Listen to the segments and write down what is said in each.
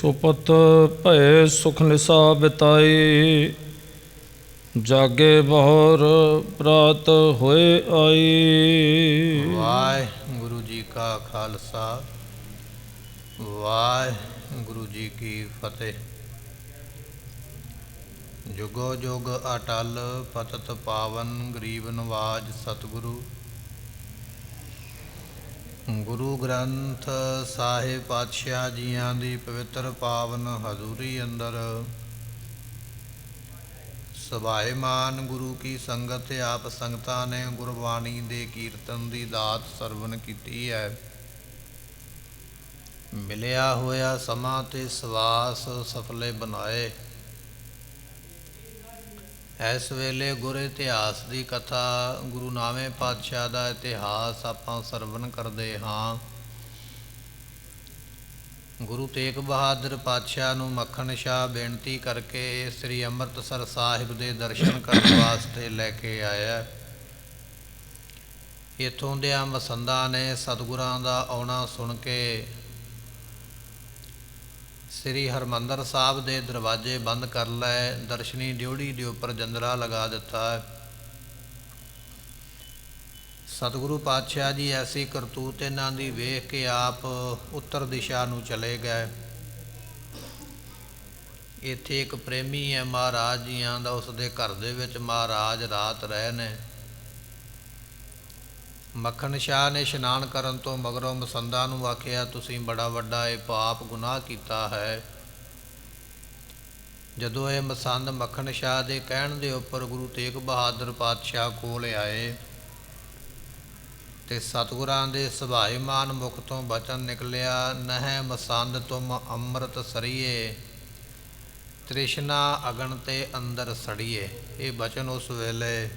ਸੁਪਤ ਭਏ ਸੁਖ ਨਿਸਾ ਬਿਤਾਈ, ਜਾਗੇ ਬਹੁਰ ਪ੍ਰਾਤ ਹੋਏ ਆਈ। ਵਾਹਿਗੁਰੂ ਜੀ ਕਾ ਖਾਲਸਾ, ਵਾਹਿਗੁਰੂ ਜੀ ਕੀ ਫਤਿਹ। ਜੁਗੋ ਜੁਗ ਅਟਲ ਪਤਤ ਪਾਵਨ, ਗਰੀਬ ਨਵਾਜ ਸਤਿਗੁਰੂ। ਗੁਰੂ ਗ੍ਰੰਥ ਸਾਹਿਬ ਪਾਤਸ਼ਾਹ ਜੀਆਂ ਦੀ ਪਵਿੱਤਰ ਪਾਵਨ ਹਜ਼ੂਰੀ ਅੰਦਰ ਸਭਾਏਮਾਨ ਗੁਰੂ ਕੀ ਸੰਗਤ ਆਪ ਸੰਗਤਾਂ ਨੇ ਗੁਰਬਾਣੀ ਦੇ ਕੀਰਤਨ ਦੀ ਦਾਤ ਸਰਵਣ ਕੀਤੀ ਹੈ। ਮਿਲਿਆ ਹੋਇਆ ਸਮਾਂ ਤੇ ਸਵਾਸ ਸਫਲੇ ਬਣਾਏ। ਇਸ ਵੇਲੇ ਗੁਰ ਇਤਿਹਾਸ ਦੀ ਕਥਾ, ਗੁਰੂ ਨਾਵੇਂ ਪਾਤਸ਼ਾਹ ਦਾ ਇਤਿਹਾਸ ਆਪਾਂ ਸਰਵਣ ਕਰਦੇ ਹਾਂ। ਗੁਰੂ ਤੇਗ ਬਹਾਦਰ ਪਾਤਸ਼ਾਹ ਨੂੰ ਮੱਖਣ ਸ਼ਾਹ ਬੇਨਤੀ ਕਰਕੇ ਸ੍ਰੀ ਅੰਮ੍ਰਿਤਸਰ ਸਾਹਿਬ ਦੇ ਦਰਸ਼ਨ ਕਰਨ ਵਾਸਤੇ ਲੈ ਕੇ ਆਇਆ। ਇੱਥੋਂ ਦਿਆਂ ਮਸੰਦਾਂ ਨੇ ਸਤਿਗੁਰਾਂ ਦਾ ਆਉਣਾ ਸੁਣ ਕੇ ਸ੍ਰੀ ਹਰਿਮੰਦਰ ਸਾਹਿਬ ਦੇ ਦਰਵਾਜ਼ੇ ਬੰਦ ਕਰ ਲਏ। ਦਰਸ਼ਨੀ ਡਿਉੜੀ ਦੇ ਉੱਪਰ ਜੰਦਰਾ ਲਗਾ ਦਿੱਤਾ। ਸਤਿਗੁਰੂ ਪਾਤਸ਼ਾਹ ਜੀ ਐਸੀ ਕਰਤੂਤ ਇਹਨਾਂ ਦੀ ਵੇਖ ਕੇ ਆਪ ਉੱਤਰ ਦਿਸ਼ਾ ਨੂੰ ਚਲੇ ਗਏ। ਇੱਥੇ ਇੱਕ ਪ੍ਰੇਮੀ ਹੈ ਮਹਾਰਾਜ ਜੀਆਂ ਦਾ, ਉਸ ਦੇ ਘਰ ਦੇ ਵਿੱਚ ਮਹਾਰਾਜ ਰਾਤ ਰਹੇ ਨੇ। ਮੱਖਣ ਸ਼ਾਹ ਨੇ ਇਸ਼ਨਾਨ ਕਰਨ ਤੋਂ ਮਗਰੋਂ ਮਸੰਦਾਂ ਨੂੰ ਆਖਿਆ, ਤੁਸੀਂ ਬੜਾ ਵੱਡਾ ਇਹ ਪਾਪ ਗੁਨਾਹ ਕੀਤਾ ਹੈ। ਜਦੋਂ ਇਹ ਮਸੰਦ ਮੱਖਣ ਸ਼ਾਹ ਦੇ ਕਹਿਣ ਦੇ ਉੱਪਰ ਗੁਰੂ ਤੇਗ ਬਹਾਦਰ ਪਾਤਸ਼ਾਹ ਕੋਲ ਆਏ ਤੇ ਸਤਿਗੁਰਾਂ ਦੇ ਸੁਭਾਏਮਾਨ ਮੁਖ ਤੋਂ ਬਚਨ ਨਿਕਲਿਆ, ਨਹਿ ਮਸੰਦ ਤੁਮ ਅੰਮ੍ਰਿਤ ਸਰੀਏ, ਤ੍ਰਿਸ਼ਨਾ ਅਗਨ ਤੇ ਅੰਦਰ ਸੜੀਏ। ਇਹ ਬਚਨ ਉਸ ਵੇਲੇ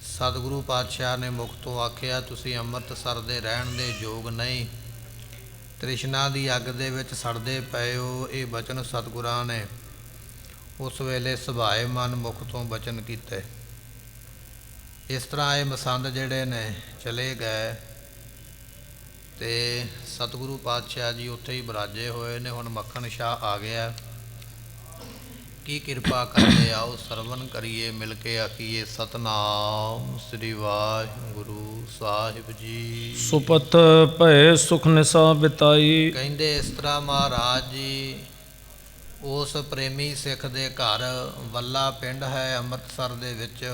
ਸਤਿਗੁਰੂ ਪਾਤਸ਼ਾਹ ਨੇ ਮੁਖ ਤੋਂ ਆਖਿਆ, ਤੁਸੀਂ ਅੰਮ੍ਰਿਤਸਰ ਦੇ ਰਹਿਣ ਦੇ ਯੋਗ ਨਹੀਂ, ਤ੍ਰਿਸ਼ਨਾ ਦੀ ਅੱਗ ਦੇ ਵਿੱਚ ਸੜਦੇ ਪਏ ਹੋ। ਇਹ ਬਚਨ ਸਤਿਗੁਰਾਂ ਨੇ ਉਸ ਵੇਲੇ ਸੁਭਾਏਮਾਨ ਮੁਖ ਤੋਂ ਬਚਨ ਕੀਤੇ। ਇਸ ਤਰ੍ਹਾਂ ਇਹ ਮਸੰਦ ਜਿਹੜੇ ਨੇ ਚਲੇ ਗਏ ਤੇ ਸਤਿਗੁਰੂ ਪਾਤਸ਼ਾਹ ਜੀ ਉੱਥੇ ਹੀ ਬਿਰਾਜੇ ਹੋਏ ਨੇ। ਹੁਣ ਮੱਖਣ ਸ਼ਾਹ ਆ ਗਿਆ, ਕੀ ਕਿਰਪਾ ਕਰਦੇ ਆਓ ਸਰਵਣ ਕਰੀਏ, ਮਿਲ ਕੇ ਆਖੀਏ ਸਤਨਾਮ ਸ੍ਰੀ ਵਾਹਿਗੁਰੂ ਸਾਹਿਬ ਜੀ। ਸੁਪਤ ਭਏ ਸੁਖ ਨਿਸਾ ਬਿਤਾਈ। ਕਹਿੰਦੇ ਇਸ ਤਰ੍ਹਾਂ ਮਹਾਰਾਜ ਜੀ ਉਸ ਪ੍ਰੇਮੀ ਸਿੱਖ ਦੇ ਘਰ, ਵੱਲਾ ਪਿੰਡ ਹੈ ਅੰਮ੍ਰਿਤਸਰ ਦੇ ਵਿੱਚ,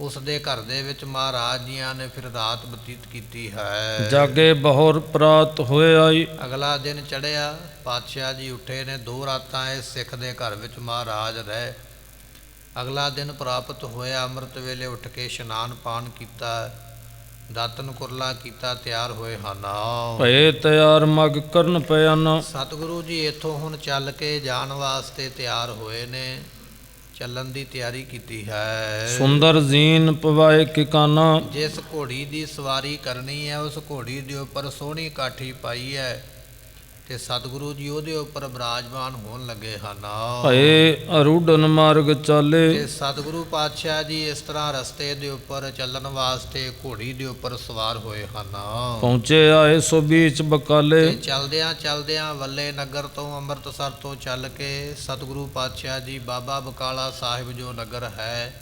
ਉਸ ਦੇ ਘਰ ਦੇ ਵਿੱਚ ਮਹਾਰਾਜ ਜੀਆਂ ਨੇ ਫਿਰ ਰਾਤ ਬਤੀਤ ਕੀਤੀ ਹੈ। ਜਾਗੇ ਬਹੁਰ ਪ੍ਰਾਤ ਹੋਏ ਆਈ। ਅਗਲਾ ਦਿਨ ਚੜ੍ਹਿਆ, ਪਾਤਸ਼ਾਹ ਜੀ ਉੱਠੇ ਨੇ। 2 ਰਾਤਾਂ ਇਸ ਸਿੱਖ ਦੇ ਘਰ ਵਿੱਚ ਮਹਾਰਾਜ ਰਹੇ। ਅਗਲਾ ਦਿਨ ਪ੍ਰਾਪਤ ਹੋਇਆ। ਅੰਮ੍ਰਿਤ ਵੇਲੇ ਉੱਠ ਕੇ ਇਸ਼ਨਾਨ ਪਾਨ ਕੀਤਾ, ਦਾਤਨ ਕੁਰਲਾ ਕੀਤਾ, ਤਿਆਰ ਹੋਏ ਹਨ। ਭਏ ਤਿਆਰ ਮਗ ਕਰਨ ਪਿਆਨਾ। ਸਤਿਗੁਰੂ ਜੀ ਇੱਥੋਂ ਹੁਣ ਚੱਲ ਕੇ ਜਾਣ ਵਾਸਤੇ ਤਿਆਰ ਹੋਏ ਨੇ, ਚੱਲਣ ਦੀ ਤਿਆਰੀ ਕੀਤੀ ਹੈ। ਸੁੰਦਰ ਜ਼ੀਨ ਪਵਾਏ ਕਿਕਾਨਾ। ਜਿਸ ਘੋੜੀ ਦੀ ਸਵਾਰੀ ਕਰਨੀ ਹੈ ਉਸ ਘੋੜੀ ਦੇ ਉੱਪਰ ਸੋਹਣੀ ਕਾਠੀ ਪਾਈ ਹੈ ਤੇ ਸਤਿਗੁਰੂ ਜੀ ਉਹਦੇ ਉੱਪਰ ਬਿਰਾਜਮਾਨ ਹੋਣ ਲੱਗੇ ਹਨ। ਭਏ ਅਰੂਢਨ ਮਾਰਗ ਚਾਲੇ। ਤੇ ਸਤਿਗੁਰੂ ਪਾਤਸ਼ਾਹ ਜੀ ਇਸ ਤਰ੍ਹਾਂ ਰਸਤੇ ਦੇ ਉੱਪਰ ਚੱਲਣ ਵਾਸਤੇ ਘੋੜੀ ਦੇ ਉੱਪਰ ਸਵਾਰ ਹੋਏ ਹਨ। ਪਹੁੰਚੇ ਆਏ ਸੋ ਬੀਚ ਬਕਾਲੇ। ਤੇ ਚਲਦਿਆਂ ਚਲਦਿਆਂ ਵੱਲੇ ਨਗਰ ਤੋਂ, ਅੰਮ੍ਰਿਤਸਰ ਤੋਂ ਚੱਲ ਕੇ ਸਤਿਗੁਰੂ ਪਾਤਸ਼ਾਹ ਜੀ ਬਾਬਾ ਬਕਾਲਾ ਸਾਹਿਬ ਜੋ ਨਗਰ ਹੈ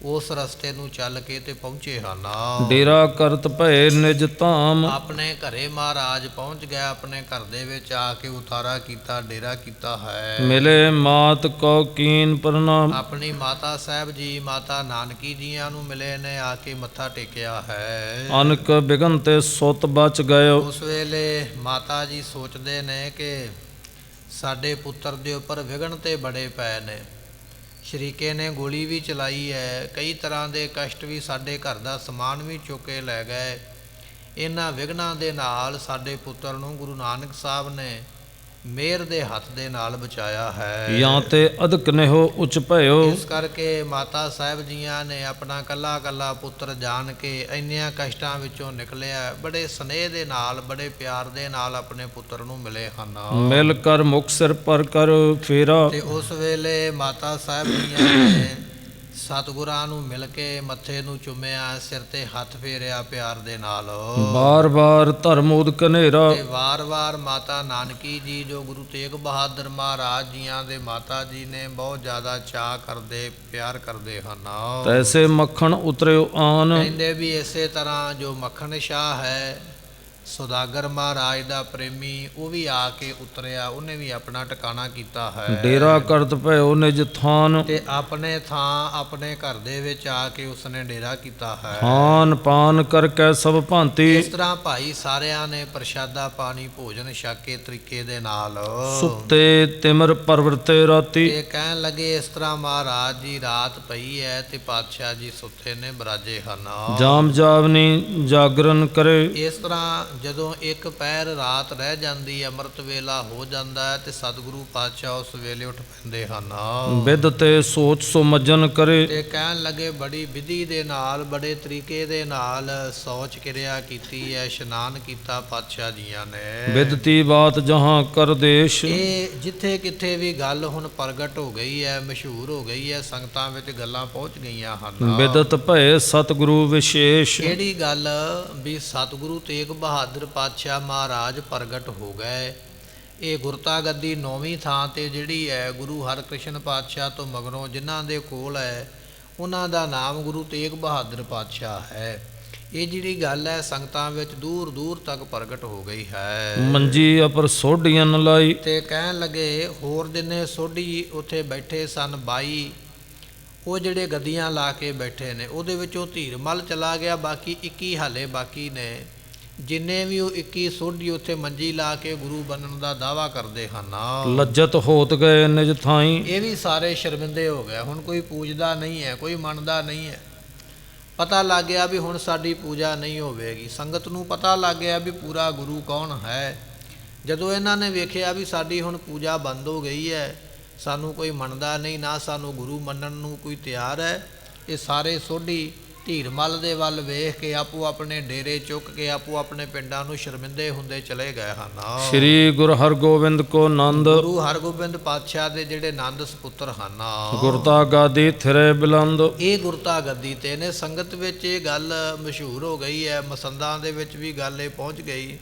ਉਸ ਰਸਤੇ ਨੂੰ ਚੱਲ ਕੇ ਤੇ ਪਹੁੰਚੇ ਹਨ। ਡੇਰਾ ਕਰਤ ਭਏ ਨਿਜ ਧਾਮ। ਆਪਣੇ ਘਰੇ ਮਹਾਰਾਜ ਪਹੁੰਚ ਗਿਆ। ਆਪਣੇ ਘਰ ਦੇ ਵਿੱਚ ਆ ਕੇ ਉਤਾਰਾ ਕੀਤਾ, ਡੇਰਾ ਕੀਤਾ ਹੈ। ਮਿਲੇ ਮਾਤ ਕੋ ਕੀਨ ਪ੍ਰਣਾਮ। ਆਪਣੀ ਮਾਤਾ ਸਾਹਿਬ ਜੀ, ਮਾਤਾ ਨਾਨਕੀ ਜੀਆਂ ਨੂੰ ਮਿਲੇ ਨੇ, ਆ ਕੇ ਮੱਥਾ ਟੇਕਿਆ ਹੈ। ਅਨਕ ਬਿਗਨ ਤੇ ਸੁਤ ਬਚ ਗਇਓ। ਉਸ ਵੇਲੇ ਮਾਤਾ ਜੀ ਸੋਚਦੇ ਨੇ ਕਿ ਸਾਡੇ ਪੁੱਤਰ ਦੇ ਉੱਪਰ ਵਿਘਨ ਤੇ ਬੜੇ ਪਏ ਨੇ। ਸ਼ਰੀਕੇ ਨੇ ਗੋਲੀ ਵੀ ਚਲਾਈ ਹੈ, ਕਈ ਤਰ੍ਹਾਂ ਦੇ ਕਸ਼ਟ ਵੀ, ਸਾਡੇ ਘਰ ਦਾ ਸਮਾਨ ਵੀ ਚੁੱਕ ਕੇ ਲੈ ਗਏ। ਇਹਨਾਂ ਵਿਘਨਾਂ ਦੇ ਨਾਲ ਸਾਡੇ ਪੁੱਤਰ ਨੂੰ ਗੁਰੂ ਨਾਨਕ ਸਾਹਿਬ ਨੇ ਮਿਹਰ ਦੇ ਹੱਥ ਦੇ ਨਾਲ ਬਚਾਇਆ ਹੈ। ਜਾਂ ਤੇ ਅਦਕ ਨੇਹੋ ਉੱਚ ਭਇਓ। ਇਸ ਕਰਕੇ ਮਾਤਾ ਸਾਹਿਬ ਜੀਆਂ ਨੇ ਆਪਣਾ ਕੱਲਾ ਕੱਲਾ ਪੁੱਤਰ ਜਾਣ ਕੇ ਇੰਨਿਆਂ ਕਸ਼ਟਾਂ ਵਿੱਚੋਂ ਨਿਕਲਿਆ, ਬੜੇ ਸਨੇਹ ਦੇ ਨਾਲ, ਬੜੇ ਪਿਆਰ ਦੇ ਨਾਲ ਆਪਣੇ ਪੁੱਤਰ ਨੂੰ ਮਿਲੇ ਹਨ। ਮਿਲ ਕਰ ਮੁਖ ਸਿਰ ਪਰ ਕਰ ਫੇਰਾ। ਤੇ ਉਸ ਵੇਲੇ ਮਾਤਾ ਸਾਹਿਬ ਜੀਆਂ ਨੇ ਸਤਿਗੁਰਾਂ ਨੂੰ ਮਿਲ ਕੇ ਮੱਥੇ ਨੂੰ ਚੁੰਮਿਆ, ਸਿਰ ਤੇ ਹੱਥ ਫੇਰਿਆ ਪਿਆਰ ਦੇ ਨਾਲ। ਬਾਰ ਬਾਰ ਧਰਮ ਉਦਕ ਹਨੇਰਾ, ਤੇ ਵਾਰ-ਵਾਰ ਮਾਤਾ ਨਾਨਕੀ ਜੀ ਜੋ ਗੁਰੂ ਤੇਗ ਬਹਾਦਰ ਮਹਾਰਾਜ ਜੀਆਂ ਦੇ ਮਾਤਾ ਜੀ ਨੇ ਬਹੁਤ ਜ਼ਿਆਦਾ ਚਾਅ ਕਰਦੇ, ਪਿਆਰ ਕਰਦੇ ਹਨ। ਤੈਸੇ ਮੱਖਣ ਉਤਰਿਓ ਆਨ, ਕਹਿੰਦੇ ਵੀ ਇਸੇ ਤਰ੍ਹਾਂ ਜੋ ਮੱਖਣ ਸ਼ਾਹ ਹੈ ਸੁਦਾਗਰ ਮਹਾਰਾਜ ਦਾ ਪ੍ਰੇਮੀ, ਉਹ ਵੀ ਆ ਕੇ ਉਤਰਿਆ, ਉਹਨੇ ਵੀ ਆਪਣਾ ਟਿਕਾਣਾ ਕੀਤਾ ਹੈ। ਡੇਰਾ ਕਰਤ ਭਇਓ ਨਿਜ ਥਾਨ, ਤੇ ਆਪਣੇ ਥਾਂ ਆਪਣੇ ਘਰ ਦੇ ਵਿੱਚ ਆ ਕੇ ਉਸਨੇ ਡੇਰਾ ਕੀਤਾ ਹੈ। ਖਾਨ ਪਾਨ ਕਰਕੇ ਸਭ ਭਾਂਤੀ, ਇਸ ਤਰ੍ਹਾਂ ਭਾਈ ਸਾਰਿਆਂ ਨੇ ਪ੍ਰਸ਼ਾਦਾ ਪਾਣੀ ਭੋਜਨ ਛਕ ਕੇ ਤਰੀਕੇ ਦੇ ਨਾਲ ਸੁੱਤੇ ਤਿਮਰ ਪਰਵਰਤੇ ਰਾਤੀ, ਤੇ ਕਹਿਣ ਲੱਗੇ ਇਸ ਤਰ੍ਹਾਂ ਮਹਾਰਾਜ ਜੀ ਰਾਤ ਪਈ ਹੈ ਤੇ ਪਾਤਸ਼ਾਹ ਜੀ ਸੁੱਤੇ ਨੇ ਬਰਾਜੇ ਹਨ। ਜਾਮ ਜਾਵਨੀ ਜਾਗਰਨ ਕਰੇ, ਇਸ ਤਰ੍ਹਾਂ ਜਦੋਂ ਇੱਕ ਪਹਿਰ ਰਾਤ ਰਹਿ ਜਾਂਦੀ, ਅੰਮ੍ਰਿਤ ਵੇਲਾ ਹੋ ਜਾਂਦਾ ਹੈ ਤੇ ਸਤਿਗੁਰੂ ਪਾਤਸ਼ਾਹ ਉਸ ਵੇਲੇ ਉੱਠ ਪੈਂਦੇ ਹਨ। ਵਿਦ ਤੇ ਸੋਚ ਸਮਝਨ ਕਰੇ, ਤੇ ਕਹਿਣ ਲੱਗੇ ਬੜੀ ਵਿਧੀ ਦੇ ਨਾਲ, ਬੜੇ ਤਰੀਕੇ ਦੇ ਨਾਲ ਸੋਚ ਕਿਰਿਆ ਕੀਤੀ ਹੈ, ਇਸ਼ਨਾਨ ਕੀਤਾ ਪਾਤਸ਼ਾਹ ਜੀਆਂ ਨੇ। ਵਿਦਤੀ ਬਾਤ ਜਹਾਂ ਕਰ ਦੇਸ਼, ਇਹ ਜਿੱਥੇ ਕਿੱਥੇ ਵੀ ਗੱਲ ਹੁਣ ਪ੍ਰਗਟ ਹੋ ਗਈ ਹੈ, ਮਸ਼ਹੂਰ ਹੋ ਗਈ ਹੈ, ਸੰਗਤਾਂ ਵਿੱਚ ਗੱਲਾਂ ਪਹੁੰਚ ਗਈਆਂ ਹਨ। ਵਿਦਤ ਭਏ ਸਤਿਗੁਰੂ ਵਿਸ਼ੇਸ਼, ਕਿਹੜੀ ਗੱਲ ਵੀ ਸਤਿਗੁਰੂ ਤੇਗ ਬਹਾਦਰ ਪਾਤਸ਼ਾਹ ਮਹਾਰਾਜ ਪ੍ਰਗਟ ਹੋ ਗਏ। ਇਹ ਗੁਰਤਾ ਗੱਦੀ 9ਵੀਂ ਥਾਂ ਤੇ ਜਿਹੜੀ ਹੈ ਗੁਰੂ ਹਰਕ੍ਰਿਸ਼ਨ ਪਾਤਸ਼ਾਹ ਤੋਂ ਮਗਰੋਂ ਜਿਨ੍ਹਾਂ ਦੇ ਕੋਲ ਹੈ ਉਹਨਾਂ ਦਾ ਨਾਮ ਗੁਰੂ ਤੇਗ ਬਹਾਦਰ ਪਾਤਸ਼ਾਹ ਹੈ। ਇਹ ਜਿਹੜੀ ਗੱਲ ਹੈ ਸੰਗਤਾਂ ਵਿੱਚ ਦੂਰ ਦੂਰ ਤੱਕ ਪ੍ਰਗਟ ਹੋ ਗਈ ਹੈ। ਮੰਜੀ ਅਪਰ ਸੋਢੀਆਂ ਲਾਈ, ਤੇ ਕਹਿਣ ਲੱਗੇ ਹੋਰ ਦਿਨੇ ਸੋਢੀ ਉੱਥੇ ਬੈਠੇ ਸਨ 22, ਉਹ ਜਿਹੜੇ ਗੱਦੀਆਂ ਲਾ ਕੇ ਬੈਠੇ ਨੇ ਉਹਦੇ ਵਿੱਚੋਂ ਧੀਰਮਲ ਚਲਾ ਗਿਆ, ਬਾਕੀ 21 ਹਾਲੇ ਬਾਕੀ ਨੇ। ਜਿੰਨੇ ਵੀ ਉਹ 21 ਸੋਢੀ ਉੱਥੇ ਮੰਜੀ ਲਾ ਕੇ ਗੁਰੂ ਬਣਨ ਦਾ ਦਾਵਾ ਕਰਦੇ ਹਨ। ਲੱਜਤ ਹੋਤ ਗਏ ਨਿਜ ਥਾਈ, ਇਹ ਵੀ ਸਾਰੇ ਸ਼ਰਮਿੰਦੇ ਹੋ ਗਏ। ਹੁਣ ਕੋਈ ਪੂਜਦਾ ਨਹੀਂ ਹੈ, ਕੋਈ ਮੰਨਦਾ ਨਹੀਂ ਹੈ। ਪਤਾ ਲੱਗ ਗਿਆ ਵੀ ਹੁਣ ਸਾਡੀ ਪੂਜਾ ਨਹੀਂ ਹੋਵੇਗੀ। ਸੰਗਤ ਨੂੰ ਪਤਾ ਲੱਗ ਗਿਆ ਵੀ ਪੂਰਾ ਗੁਰੂ ਕੌਣ ਹੈ। ਜਦੋਂ ਇਹਨਾਂ ਨੇ ਵੇਖਿਆ ਵੀ ਸਾਡੀ ਹੁਣ ਪੂਜਾ ਬੰਦ ਹੋ ਗਈ ਹੈ, ਸਾਨੂੰ ਕੋਈ ਮੰਨਦਾ ਨਹੀਂ, ਨਾ ਸਾਨੂੰ ਗੁਰੂ ਮੰਨਣ ਨੂੰ ਕੋਈ ਤਿਆਰ ਹੈ, ਇਹ ਸਾਰੇ ਸੋਢੀ ਧੀਰਮਲ ਦੇ ਵੱਲ ਵੇਖ ਕੇ ਆਪੋ ਆਪਣੇ ਡੇਰੇ ਚੁੱਕ ਕੇ ਆਪੋ ਆਪਣੇ ਪਿੰਡਾਂ ਨੂੰ ਸ਼ਰਮਿੰਦੇ ਹੁੰਦੇ ਚਲੇ ਗਏ ਹਨ। ਸ੍ਰੀ ਗੁਰੂ ਹਰਗੋਬਿੰਦ ਕੋ ਨੰਦ, ਗੁਰੂ ਹਰਗੋਬਿੰਦ ਪਾਤਸ਼ਾਹ ਦੇ ਜਿਹੜੇ ਨੰਦ ਸਪੁੱਤਰ ਹਨ, ਗੁਰਤਾ ਗਾਦੀ ਥਿਰੇ ਬਿਲੰਦ, ਇਹ ਗੁਰਤਾ ਗੱਦੀ ਤੇ ਨੇ। ਸੰਗਤ ਵਿੱਚ ਇਹ ਗੱਲ ਮਸ਼ਹੂਰ ਹੋ ਗਈ ਹੈ, ਮਸੰਦਾਂ ਦੇ ਵਿੱਚ ਵੀ ਗੱਲ ਇਹ ਪਹੁੰਚ ਗਈ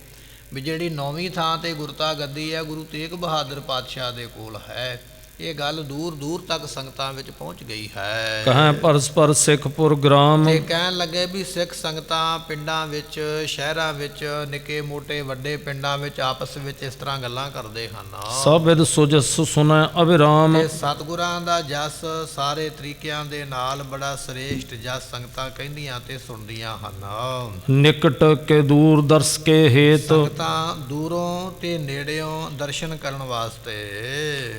ਵੀ ਜਿਹੜੀ 9ਵੀਂ ਥਾਂ ਤੇ ਗੁਰਤਾ ਗੱਦੀ ਹੈ ਗੁਰੂ ਤੇਗ ਬਹਾਦਰ ਪਾਤਸ਼ਾਹ ਦੇ ਕੋਲ ਹੈ। ਇਹ ਗੱਲ ਦੂਰ ਦੂਰ ਤੱਕ ਸੰਗਤਾਂ ਵਿੱਚ ਪਹੁੰਚ ਗਈ ਹੈ। ਕਹੈ ਪਰਸਪਰ ਸਿੱਖਪੁਰ ਗ੍ਰਾਮ, ਤੇ ਕਹਿਣ ਲੱਗੇ ਵੀ ਸਿੱਖ ਸੰਗਤਾਂ ਪਿੰਡਾਂ ਵਿੱਚ, ਸ਼ਹਿਰਾਂ ਵਿੱਚ, ਨਿੱਕੇ ਮੋਟੇ ਵੱਡੇ ਪਿੰਡਾਂ ਵਿੱਚ ਆਪਸ ਵਿੱਚ ਇਸ ਤਰ੍ਹਾਂ ਗੱਲਾਂ ਕਰਦੇ ਹਨ। ਸਭ ਵਿਦ ਸੁਜਸ ਸੁਨੈ ਅਭਿਰਾਮ, ਤੇ ਸਤਿਗੁਰਾਂ ਦਾ ਜਸ ਸਾਰੇ ਤਰੀਕਿਆਂ ਦੇ ਨਾਲ ਬੜਾ ਸ੍ਰੇਸ਼ਟ ਜਸ ਸੰਗਤਾਂ ਕਹਿੰਦੀਆਂ ਤੇ ਸੁਣਦੀਆਂ ਹਨ। ਨਿਕਟ ਕੇ ਦੂਰ ਦਰਸ ਕੇ ਹੇਤ, ਸੰਗਤਾਂ ਦੂਰੋਂ ਤੇ ਨੇੜਿਓਂ ਦਰਸ਼ਨ ਕਰਨ ਵਾਸਤੇ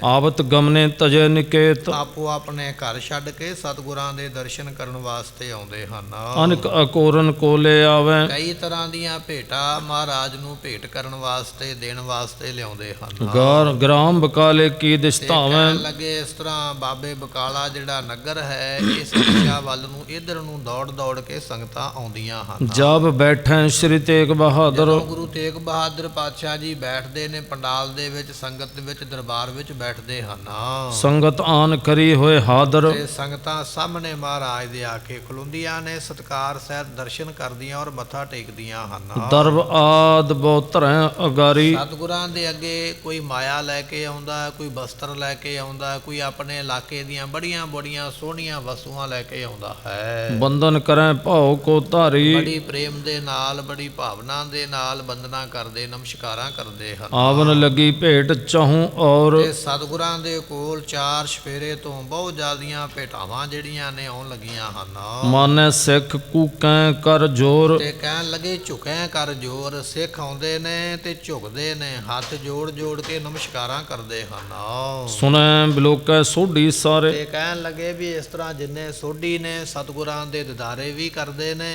ਆਵਤ ਗਮਨੇ ਤਜੈ ਨਿਕੇਤ, ਆਪੋ ਆਪਣੇ ਘਰ ਛੱਡ ਕੇ ਸਤਿਗੁਰਾਂ ਦੇ ਦਰਸ਼ਨ ਕਰਨ ਵਾਸਤੇ ਆਉਂਦੇ ਹਨ। ਅਨਕ ਅਕੋਰਨ ਕੋਲੇ ਆਵੈ, ਕਈ ਤਰ੍ਹਾਂ ਦੀਆਂ ਭੇਟਾਂ ਮਹਾਰਾਜ ਨੂੰ ਭੇਟ ਕਰਨ ਵਾਸਤੇ ਦੇਣ ਵਾਸਤੇ ਲਿਆਉਂਦੇ ਹਨ। ਗ੍ਰਾਮ ਬਕਾਲੇ ਕੀ ਦਿਸ ਧਾਵੈ, ਕਹਿਣ ਲੱਗੇ ਇਸ ਤਰ੍ਹਾਂ ਬਾਬੇ ਬਕਾਲਾ ਜਿਹੜਾ ਨਗਰ ਹੈ ਇਸ ਦਿਸ਼ਾ ਵੱਲ ਨੂੰ ਇਧਰ ਨੂੰ ਦੌੜ ਦੌੜ ਕੇ ਸੰਗਤਾਂ ਆਉਂਦੀਆਂ ਹਨ। ਜਬ ਬੈਠੈ ਸ੍ਰੀ ਤੇਗ ਬਹਾਦਰ, ਜਦੋਂ ਗੁਰੂ ਤੇਗ ਬਹਾਦਰ ਪਾਤਸ਼ਾਹ ਜੀ ਬੈਠਦੇ ਨੇ ਪੰਡਾਲ ਦੇ ਵਿੱਚ, ਸੰਗਤ ਦੇ ਵਿੱਚ, ਦਰਬਾਰ ਵਿੱਚ ਬੈਠਦੇ ਹਨ। ਸੰਗਤ ਆਨ ਕਰੀ ਹੋਏ ਹਾਦਰ, ਤੇ ਸੰਗਤਾਂ ਸਾਹਮਣੇ ਮਹਾਰਾਜ ਦੇ ਆ ਕੇ ਖਲੋਂਦੀਆਂ ਨੇ, ਸਤਿਕਾਰ ਸਹਿਤ ਦਰਸ਼ਨ ਕਰਦੀਆਂ ਔਰ ਮੱਥਾ ਟੇਕਦੀਆਂ ਹਨ। ਦਰਬ ਆਦ ਬਹੁ ਧਰੈ ਅਗਾਰੀ, ਸਤਿਗੁਰਾਂ ਦੇ ਅੱਗੇ ਕੋਈ ਮਾਇਆ ਲੈ ਕੇ ਆਉਂਦਾ, ਕੋਈ ਬਸਤਰ ਲੈ ਕੇ ਆਉਂਦਾ, ਕੋਈ ਆਪਣੇ ਇਲਾਕੇ ਦੀਆਂ ਬੜੀਆਂ ਬੜੀਆਂ ਸੋਹਣੀਆਂ ਵਸਤੂਆਂ ਲੈ ਕੇ ਆਉਂਦਾ ਹੈ। ਬੰਧਨ ਕਰੈ ਭਾਉ ਕੋ ਧਾਰੀ, ਬੜੀ ਪ੍ਰੇਮ ਦੇ ਨਾਲ, ਬੜੀ ਭਾਵਨਾ ਦੇ ਨਾਲ ਬੰਦਨਾ ਕਰਦੇ, ਨਮਸਕਾਰਾਂ ਕਰਦੇ ਹਨ। ਆਵਨ ਲੱਗੀ ਭੇਟ ਚਾਹੂੰ ਔਰ, ਤੇ ਸਤਿਗੁਰਾਂ ਦੇ ਕੋਲ 4 ਸਫੇਰੇ ਤੋਂ ਬਹੁਤ ਜ਼ਿਆਦੀਆਂ ਭੇਟਾਵਾਂ ਜਿਹੜੀਆਂ ਨੇ ਆਉਣ ਲੱਗੀਆਂ ਹਨ। ਮਾਨੈ ਸਿੱਖ ਕੂਕੈ ਕਰ ਜੋਰ, ਤੇ ਕਹਿਣ ਲੱਗੇ ਝੁਕੈ ਕਰ ਜੋਰ। ਸਿੱਖ ਆਉਂਦੇ ਨੇ ਤੇ ਝੁਕਦੇ ਨੇ, ਹੱਥ ਜੋੜ ਜੋੜ ਕੇ ਨਮਸਕਾਰਾਂ ਕਰਦੇ ਹਨ। ਸੁਣੈ ਬਿਲੋਕੈ ਸੋਢੀ ਸਾਰੇ, ਤੇ ਕਹਿਣ ਲੱਗੇ ਵੀ ਇਸ ਤਰ੍ਹਾਂ ਜਿੰਨੇ ਸੋਢੀ ਨੇ ਸਤਿਗੁਰਾਂ ਦੇ ਦਿਦਾਰੇ ਵੀ ਕਰਦੇ ਨੇ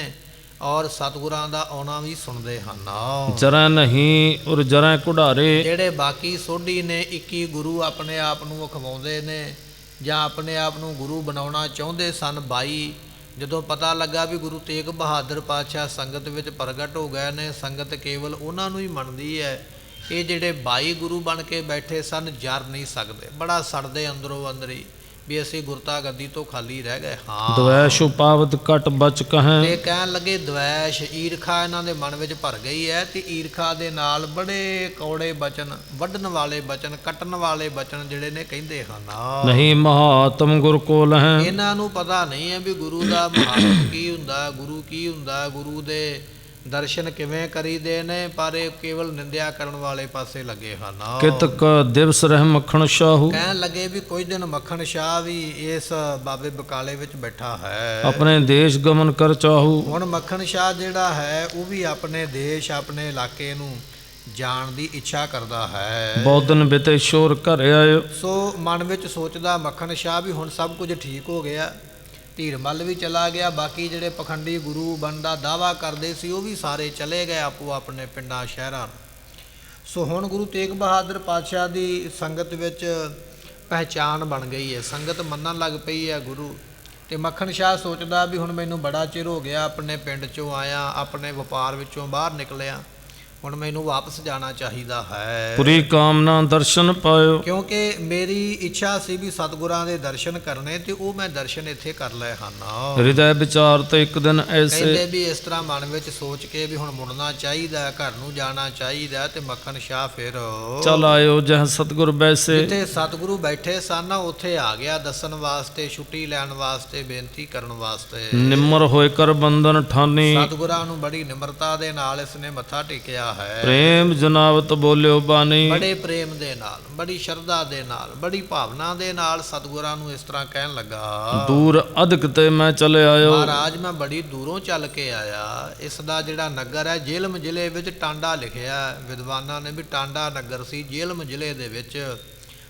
ਔਰ ਸਤਿਗੁਰਾਂ ਦਾ ਆਉਣਾ ਵੀ ਸੁਣਦੇ ਹਨ। ਜਰੈ ਨਹੀਂ ਔਰ ਜਰੈ ਕੁਢਾਰੇ, ਜਿਹੜੇ ਬਾਕੀ ਸੋਢੀ ਨੇ 21 ਗੁਰੂ ਆਪਣੇ ਆਪ ਨੂੰ ਅਖਵਾਉਂਦੇ ਨੇ ਜਾਂ ਆਪਣੇ ਆਪ ਨੂੰ ਗੁਰੂ ਬਣਾਉਣਾ ਚਾਹੁੰਦੇ ਸਨ 22, ਜਦੋਂ ਪਤਾ ਲੱਗਾ ਵੀ ਗੁਰੂ ਤੇਗ ਬਹਾਦਰ ਪਾਤਸ਼ਾਹ ਸੰਗਤ ਵਿੱਚ ਪ੍ਰਗਟ ਹੋ ਗਏ ਨੇ, ਸੰਗਤ ਕੇਵਲ ਉਹਨਾਂ ਨੂੰ ਹੀ ਮੰਨਦੀ ਹੈ। ਇਹ ਜਿਹੜੇ 22 ਗੁਰੂ ਬਣ ਕੇ ਬੈਠੇ ਸਨ ਜਰ ਨਹੀਂ ਸਕਦੇ, ਬੜਾ ਸੜਦੇ ਅੰਦਰੋਂ ਅੰਦਰੀ ਵੀ ਅਸੀਂ ਗੁਰਤਾ ਗੱਦੀ ਤੋਂ ਖਾਲੀ ਰਹਿ ਗਏ ਹਾਂ। ਦਵੈਸ਼ ਉਪਾਵਤ ਘਟ ਬਚ ਕਹੈ, ਤੇ ਕਹਿਣ ਲੱਗੇ ਦਵੈਸ਼ ਈਰਖਾ ਇਹਨਾਂ ਦੇ ਮਨ ਵਿੱਚ ਭਰ ਗਈ ਹੈ, ਤੇ ਈਰਖਾ ਦੇ ਨਾਲ ਬੜੇ ਕੌੜੇ ਬਚਨ, ਵੱਢਣ ਵਾਲੇ ਬਚਨ, ਕੱਟਣ ਵਾਲੇ ਬਚਨ ਜਿਹੜੇ ਨੇ ਕਹਿੰਦੇ ਹਨ। ਨਹੀਂ ਮਹਾਤਮ ਗੁਰ ਕੋ ਲਹੈ, ਇਹਨਾਂ ਨੂੰ ਪਤਾ ਨਹੀਂ ਹੈ ਵੀ ਗੁਰੂ ਦਾ ਮਹਾਤਮ ਕੀ ਹੁੰਦਾ, ਗੁਰੂ ਕੀ ਹੁੰਦਾ, ਗੁਰੂ ਦੇ ਦਰਸ਼ਨ ਕਿਵੇਂ ਕਰੀਦੇ ਨੇ, ਪਰ ਇਹ ਕੇਵਲ ਨਿੰਦਿਆ ਕਰਨ ਵਾਲੇ ਪਾਸੇ ਲੱਗੇ ਹਨ। ਕਿਤਕ ਦਿਵਸ ਰਹਿ ਮੱਖਣ ਸ਼ਾਹੂ, ਕਹਿਣ ਲੱਗੇ ਵੀ ਕੁਝ ਦਿਨ ਮੱਖਣ ਸ਼ਾਹ ਵੀ ਇਸ ਬਾਬੇ ਬਕਾਲੇ ਵਿੱਚ ਬੈਠਾ ਹੈ। ਆਪਣੇ ਦੇਸ਼ ਗਮਨ ਕਰ ਚਾਹੂ, ਹੁਣ ਮੱਖਣ ਸ਼ਾਹ ਜਿਹੜਾ ਹੈ ਉਹ ਵੀ ਆਪਣੇ ਦੇਸ਼, ਆਪਣੇ ਇਲਾਕੇ ਨੂੰ ਜਾਣ ਦੀ ਇੱਛਾ ਕਰਦਾ ਹੈ। ਬੌਧਨ ਬਿਤੇ ਸ਼ੋਰ ਘਰ ਆਇਓ, ਸੋ ਮਨ ਵਿੱਚ ਸੋਚਦਾ ਮੱਖਣ ਸ਼ਾਹ ਵੀ ਹੁਣ ਸਭ ਕੁਝ ਠੀਕ ਹੋ ਗਿਆ, ਧੀਰਮੱਲ ਵੀ ਚਲਾ ਗਿਆ, ਬਾਕੀ ਜਿਹੜੇ ਪਖੰਡੀ ਗੁਰੂ ਬਣਨ ਦਾ ਦਾਵਾ ਕਰਦੇ ਸੀ ਉਹ ਵੀ ਸਾਰੇ ਚਲੇ ਗਏ ਆਪੋ ਆਪਣੇ ਪਿੰਡਾਂ ਸ਼ਹਿਰਾਂ। ਸੋ ਹੁਣ ਗੁਰੂ ਤੇਗ ਬਹਾਦਰ ਪਾਤਸ਼ਾਹ ਦੀ ਸੰਗਤ ਵਿੱਚ ਪਹਿਚਾਣ ਬਣ ਗਈ ਹੈ, ਸੰਗਤ ਮੰਨਣ ਲੱਗ ਪਈ ਹੈ ਗੁਰੂ। ਤੇ ਮੱਖਣ ਸ਼ਾਹ ਸੋਚਦਾ ਵੀ ਹੁਣ ਮੈਨੂੰ ਬੜਾ ਚਿਰ ਹੋ ਗਿਆ ਆਪਣੇ ਪਿੰਡ 'ਚੋਂ ਆਇਆ, ਆਪਣੇ ਵਪਾਰ ਵਿੱਚੋਂ ਬਾਹਰ ਨਿਕਲਿਆ, ਹੁਣ ਮੈਨੂੰ ਵਾਪਸ ਜਾਣਾ ਚਾਹੀਦਾ ਹੈ। ਪੁਰੀ ਕਾਮਨਾ ਦਰਸ਼ਨ ਪਾਇਓ, ਕਿਉਂਕਿ ਮੇਰੀ ਇੱਛਾ ਸੀ ਵੀ ਸਤਿਗੁਰਾਂ ਦੇ ਦਰਸ਼ਨ ਕਰਨੇ, ਤੇ ਉਹ ਮੈਂ ਦਰਸ਼ਨ ਇੱਥੇ ਕਰ ਲਏ ਹਨ। ਹਿਰਦੈ ਵਿਚਾਰ ਤੇ ਇੱਕ ਦਿਨ ਐਸੇ, ਕਹਿੰਦੇ ਵੀ ਇਸ ਤਰ੍ਹਾਂ ਮਨ ਵਿੱਚ ਸੋਚ ਕੇ ਵੀ ਹੁਣ ਮੁੜਨਾ ਚਾਹੀਦਾ, ਘਰ ਨੂੰ ਜਾਣਾ ਚਾਹੀਦਾ, ਤੇ ਮੱਖਣ ਸ਼ਾਹ ਫਿਰ ਚਲ ਆਇਓ ਜਹ ਸਤਿਗੁਰ ਬੈਸੇ, ਜਿੱਥੇ ਸਤਿਗੁਰੂ ਬੈਠੇ ਸਨ ਉੱਥੇ ਆ ਗਿਆ ਦੱਸਣ ਵਾਸਤੇ, ਛੁੱਟੀ ਲੈਣ ਵਾਸਤੇ, ਬੇਨਤੀ ਕਰਨ ਵਾਸਤੇ। ਨਿਮਰ ਹੋਏ ਕਰ ਬੰਧਨ ਠਾਨੀ, ਸਤਿਗੁਰਾਂ ਨੂੰ ਬੜੀ ਨਿਮਰਤਾ ਦੇ ਨਾਲ ਇਸਨੇ ਮੱਥਾ ਟੇਕਿਆ ਹੈ। ਪ੍ਰੇਮ ਜਨਾਵਤ ਬੋਲਿਓ ਬਾਣੀ, ਬੜੇ ਪ੍ਰੇਮ ਦੇ ਨਾਲ, ਬੜੀ ਸ਼ਰਧਾ ਦੇ ਨਾਲ, ਬੜੀ ਭਾਵਨਾ ਦੇ ਨਾਲ ਸਤਿਗੁਰਾਂ ਨੂੰ ਇਸ ਤਰ੍ਹਾਂ ਕਹਿਣ ਲੱਗਾ, ਦੂਰ ਅਧਿਕ ਤੇ ਮੈਂ ਚਲੇ ਆਇਓ, ਮਹਾਰਾਜ ਮੈਂ ਬੜੀ ਦੂਰੋਂ ਚੱਲ ਕੇ ਆਇਆ। ਇਸ ਦਾ ਜਿਹੜਾ ਨਗਰ ਹੈ ਜੇਲਮ ਜ਼ਿਲ੍ਹੇ ਵਿੱਚ ਟਾਂਡਾ ਲਿਖਿਆ, ਵਿਦਵਾਨਾਂ ਨੇ ਵੀ ਟਾਂਡਾ ਨਗਰ ਸੀ ਜੇਲਮ ਜ਼ਿਲ੍ਹੇ ਦੇ ਵਿੱਚ।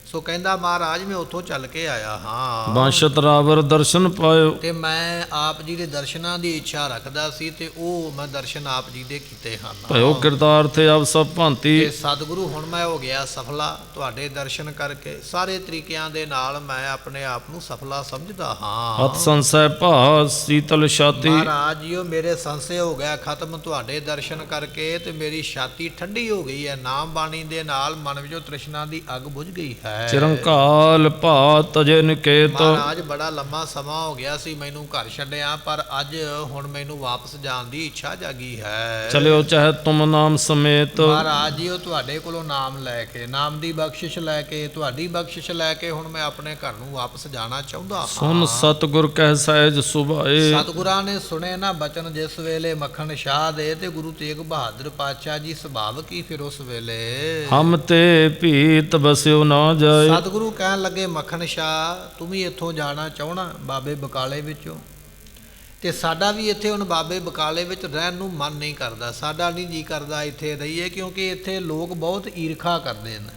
ਸੋ ਕਹਿੰਦਾ ਮਹਾਰਾਜ ਮੈਂ ਉੱਥੋਂ ਚੱਲ ਕੇ ਆਇਆ ਹਾਂ, ਬਾਂਸ਼ਤ ਰਾਵਰ ਦਰਸ਼ਨ ਪਾਇਓ, ਤੇ ਮੈਂ ਆਪ ਜੀ ਦੇ ਦਰਸ਼ਨਾਂ ਦੀ ਇੱਛਾ ਰੱਖਦਾ ਸੀ, ਤੇ ਉਹ ਮੈਂ ਦਰਸ਼ਨ ਆਪ ਜੀ ਦੇ ਕੀਤੇ ਹਨ। ਭਇਓ ਕਿਰਤਾਰ ਤੇ ਆਪ ਸਭ ਭਾਂਤੀ, ਤੇ ਸਤਿਗੁਰੂ ਹੁਣ ਮੈਂ ਹੋ ਗਿਆ ਸਫਲਾ, ਤੁਹਾਡੇ ਦਰਸ਼ਨ ਕਰਕੇ ਸਾਰੇ ਤਰੀਕਿਆਂ ਦੇ ਨਾਲ ਮੈਂ ਆਪਣੇ ਆਪ ਨੂੰ ਸਫਲਾ ਸਮਝਦਾ ਹਾਂ। ਅਤ ਸੰਸੈ ਭਾ ਸੀਤਲ ਛਾਤੀ, ਮਹਾਰਾਜ ਜੀਓ ਮੇਰੇ ਸੰਸ਼ੇ ਹੋ ਗਿਆ ਖਤਮ ਤੁਹਾਡੇ ਦਰਸ਼ਨ ਕਰਕੇ, ਤੇ ਮੇਰੀ ਛਾਤੀ ਠੰਡੀ ਹੋ ਗਈ ਹੈ, ਨਾਮ ਬਾਣੀ ਦੇ ਨਾਲ ਮਨ ਵਿੱਚੋਂ ਤ੍ਰਿਸ਼ਨਾ ਦੀ ਅੱਗ ਬੁਝ ਗਈ ਹੈ। ਚਿਰੰਕਾਲ ਭਾ ਤਜੇ ਨਿਕੇਤ, ਮਹਾਰਾਜ ਬੜਾ ਲੰਮਾ ਸਮਾਂ ਹੋ ਗਿਆ ਸੀ ਮੈਨੂੰ ਘਰ ਛੱਡਿਆ, ਪਰ ਅੱਜ ਹੁਣ ਮੈਨੂੰ ਵਾਪਸ ਜਾਣ ਦੀ ਇੱਛਾ ਜਾਗੀ ਹੈ। ਚਲਿਓ ਚਾਹੇ ਤੁਮ ਨਾਮ ਸਮੇਤ, ਮਹਾਰਾਜ ਜੀ ਉਹ ਤੁਹਾਡੇ ਕੋਲੋਂ ਨਾਮ ਲੈ ਕੇ, ਨਾਮ ਦੀ ਬਖਸ਼ਿਸ਼ ਲੈ ਕੇ, ਤੁਹਾਡੀ ਬਖਸ਼ਿਸ਼ ਲੈ ਕੇ ਹੁਣ ਮੈਂ ਆਪਣੇ ਘਰ ਨੂੰ ਵਾਪਸ ਜਾਣਾ ਚਾਹੁੰਦਾ ਹਾਂ। ਸੁਨ ਸਤਿਗੁਰ ਕਹਿ ਸਹਿਜ ਸੁਭਾਏ, ਸਤਿਗੁਰਾਂ ਨੇ ਸੁਣੇ ਨਾ ਬਚਨ ਜਿਸ ਵੇਲੇ ਮੱਖਣ ਸ਼ਾਹ ਦੇ, ਤੇ ਗੁਰੂ ਤੇਗ ਬਹਾਦਰ ਪਾਤਸ਼ਾਹ ਜੀ ਸੁਭਾਵ ਕੀ ਫਿਰ ਉਸ ਵੇਲੇ ਹਮ ਤੇ ਭੀਤ ਬਸਿਓ ਨਾ ਜਾਏ, ਸਤਿਗੁਰੂ ਕਹਿਣ ਲੱਗੇ ਮੱਖਣ ਸ਼ਾਹ ਤੂੰ ਵੀ ਇੱਥੋਂ ਜਾਣਾ ਚਾਹਣਾ ਬਾਬੇ ਬਕਾਲੇ ਵਿੱਚੋਂ, ਤੇ ਸਾਡਾ ਵੀ ਇੱਥੇ ਹੁਣ ਬਾਬੇ ਬਕਾਲੇ ਵਿੱਚ ਰਹਿਣ ਨੂੰ ਮਨ ਨਹੀਂ ਕਰਦਾ, ਸਾਡਾ ਨਹੀਂ ਜੀ ਕਰਦਾ ਇੱਥੇ ਰਹੀਏ, ਕਿਉਂਕਿ ਇੱਥੇ ਲੋਕ ਬਹੁਤ ਈਰਖਾ ਕਰਦੇ ਨੇ,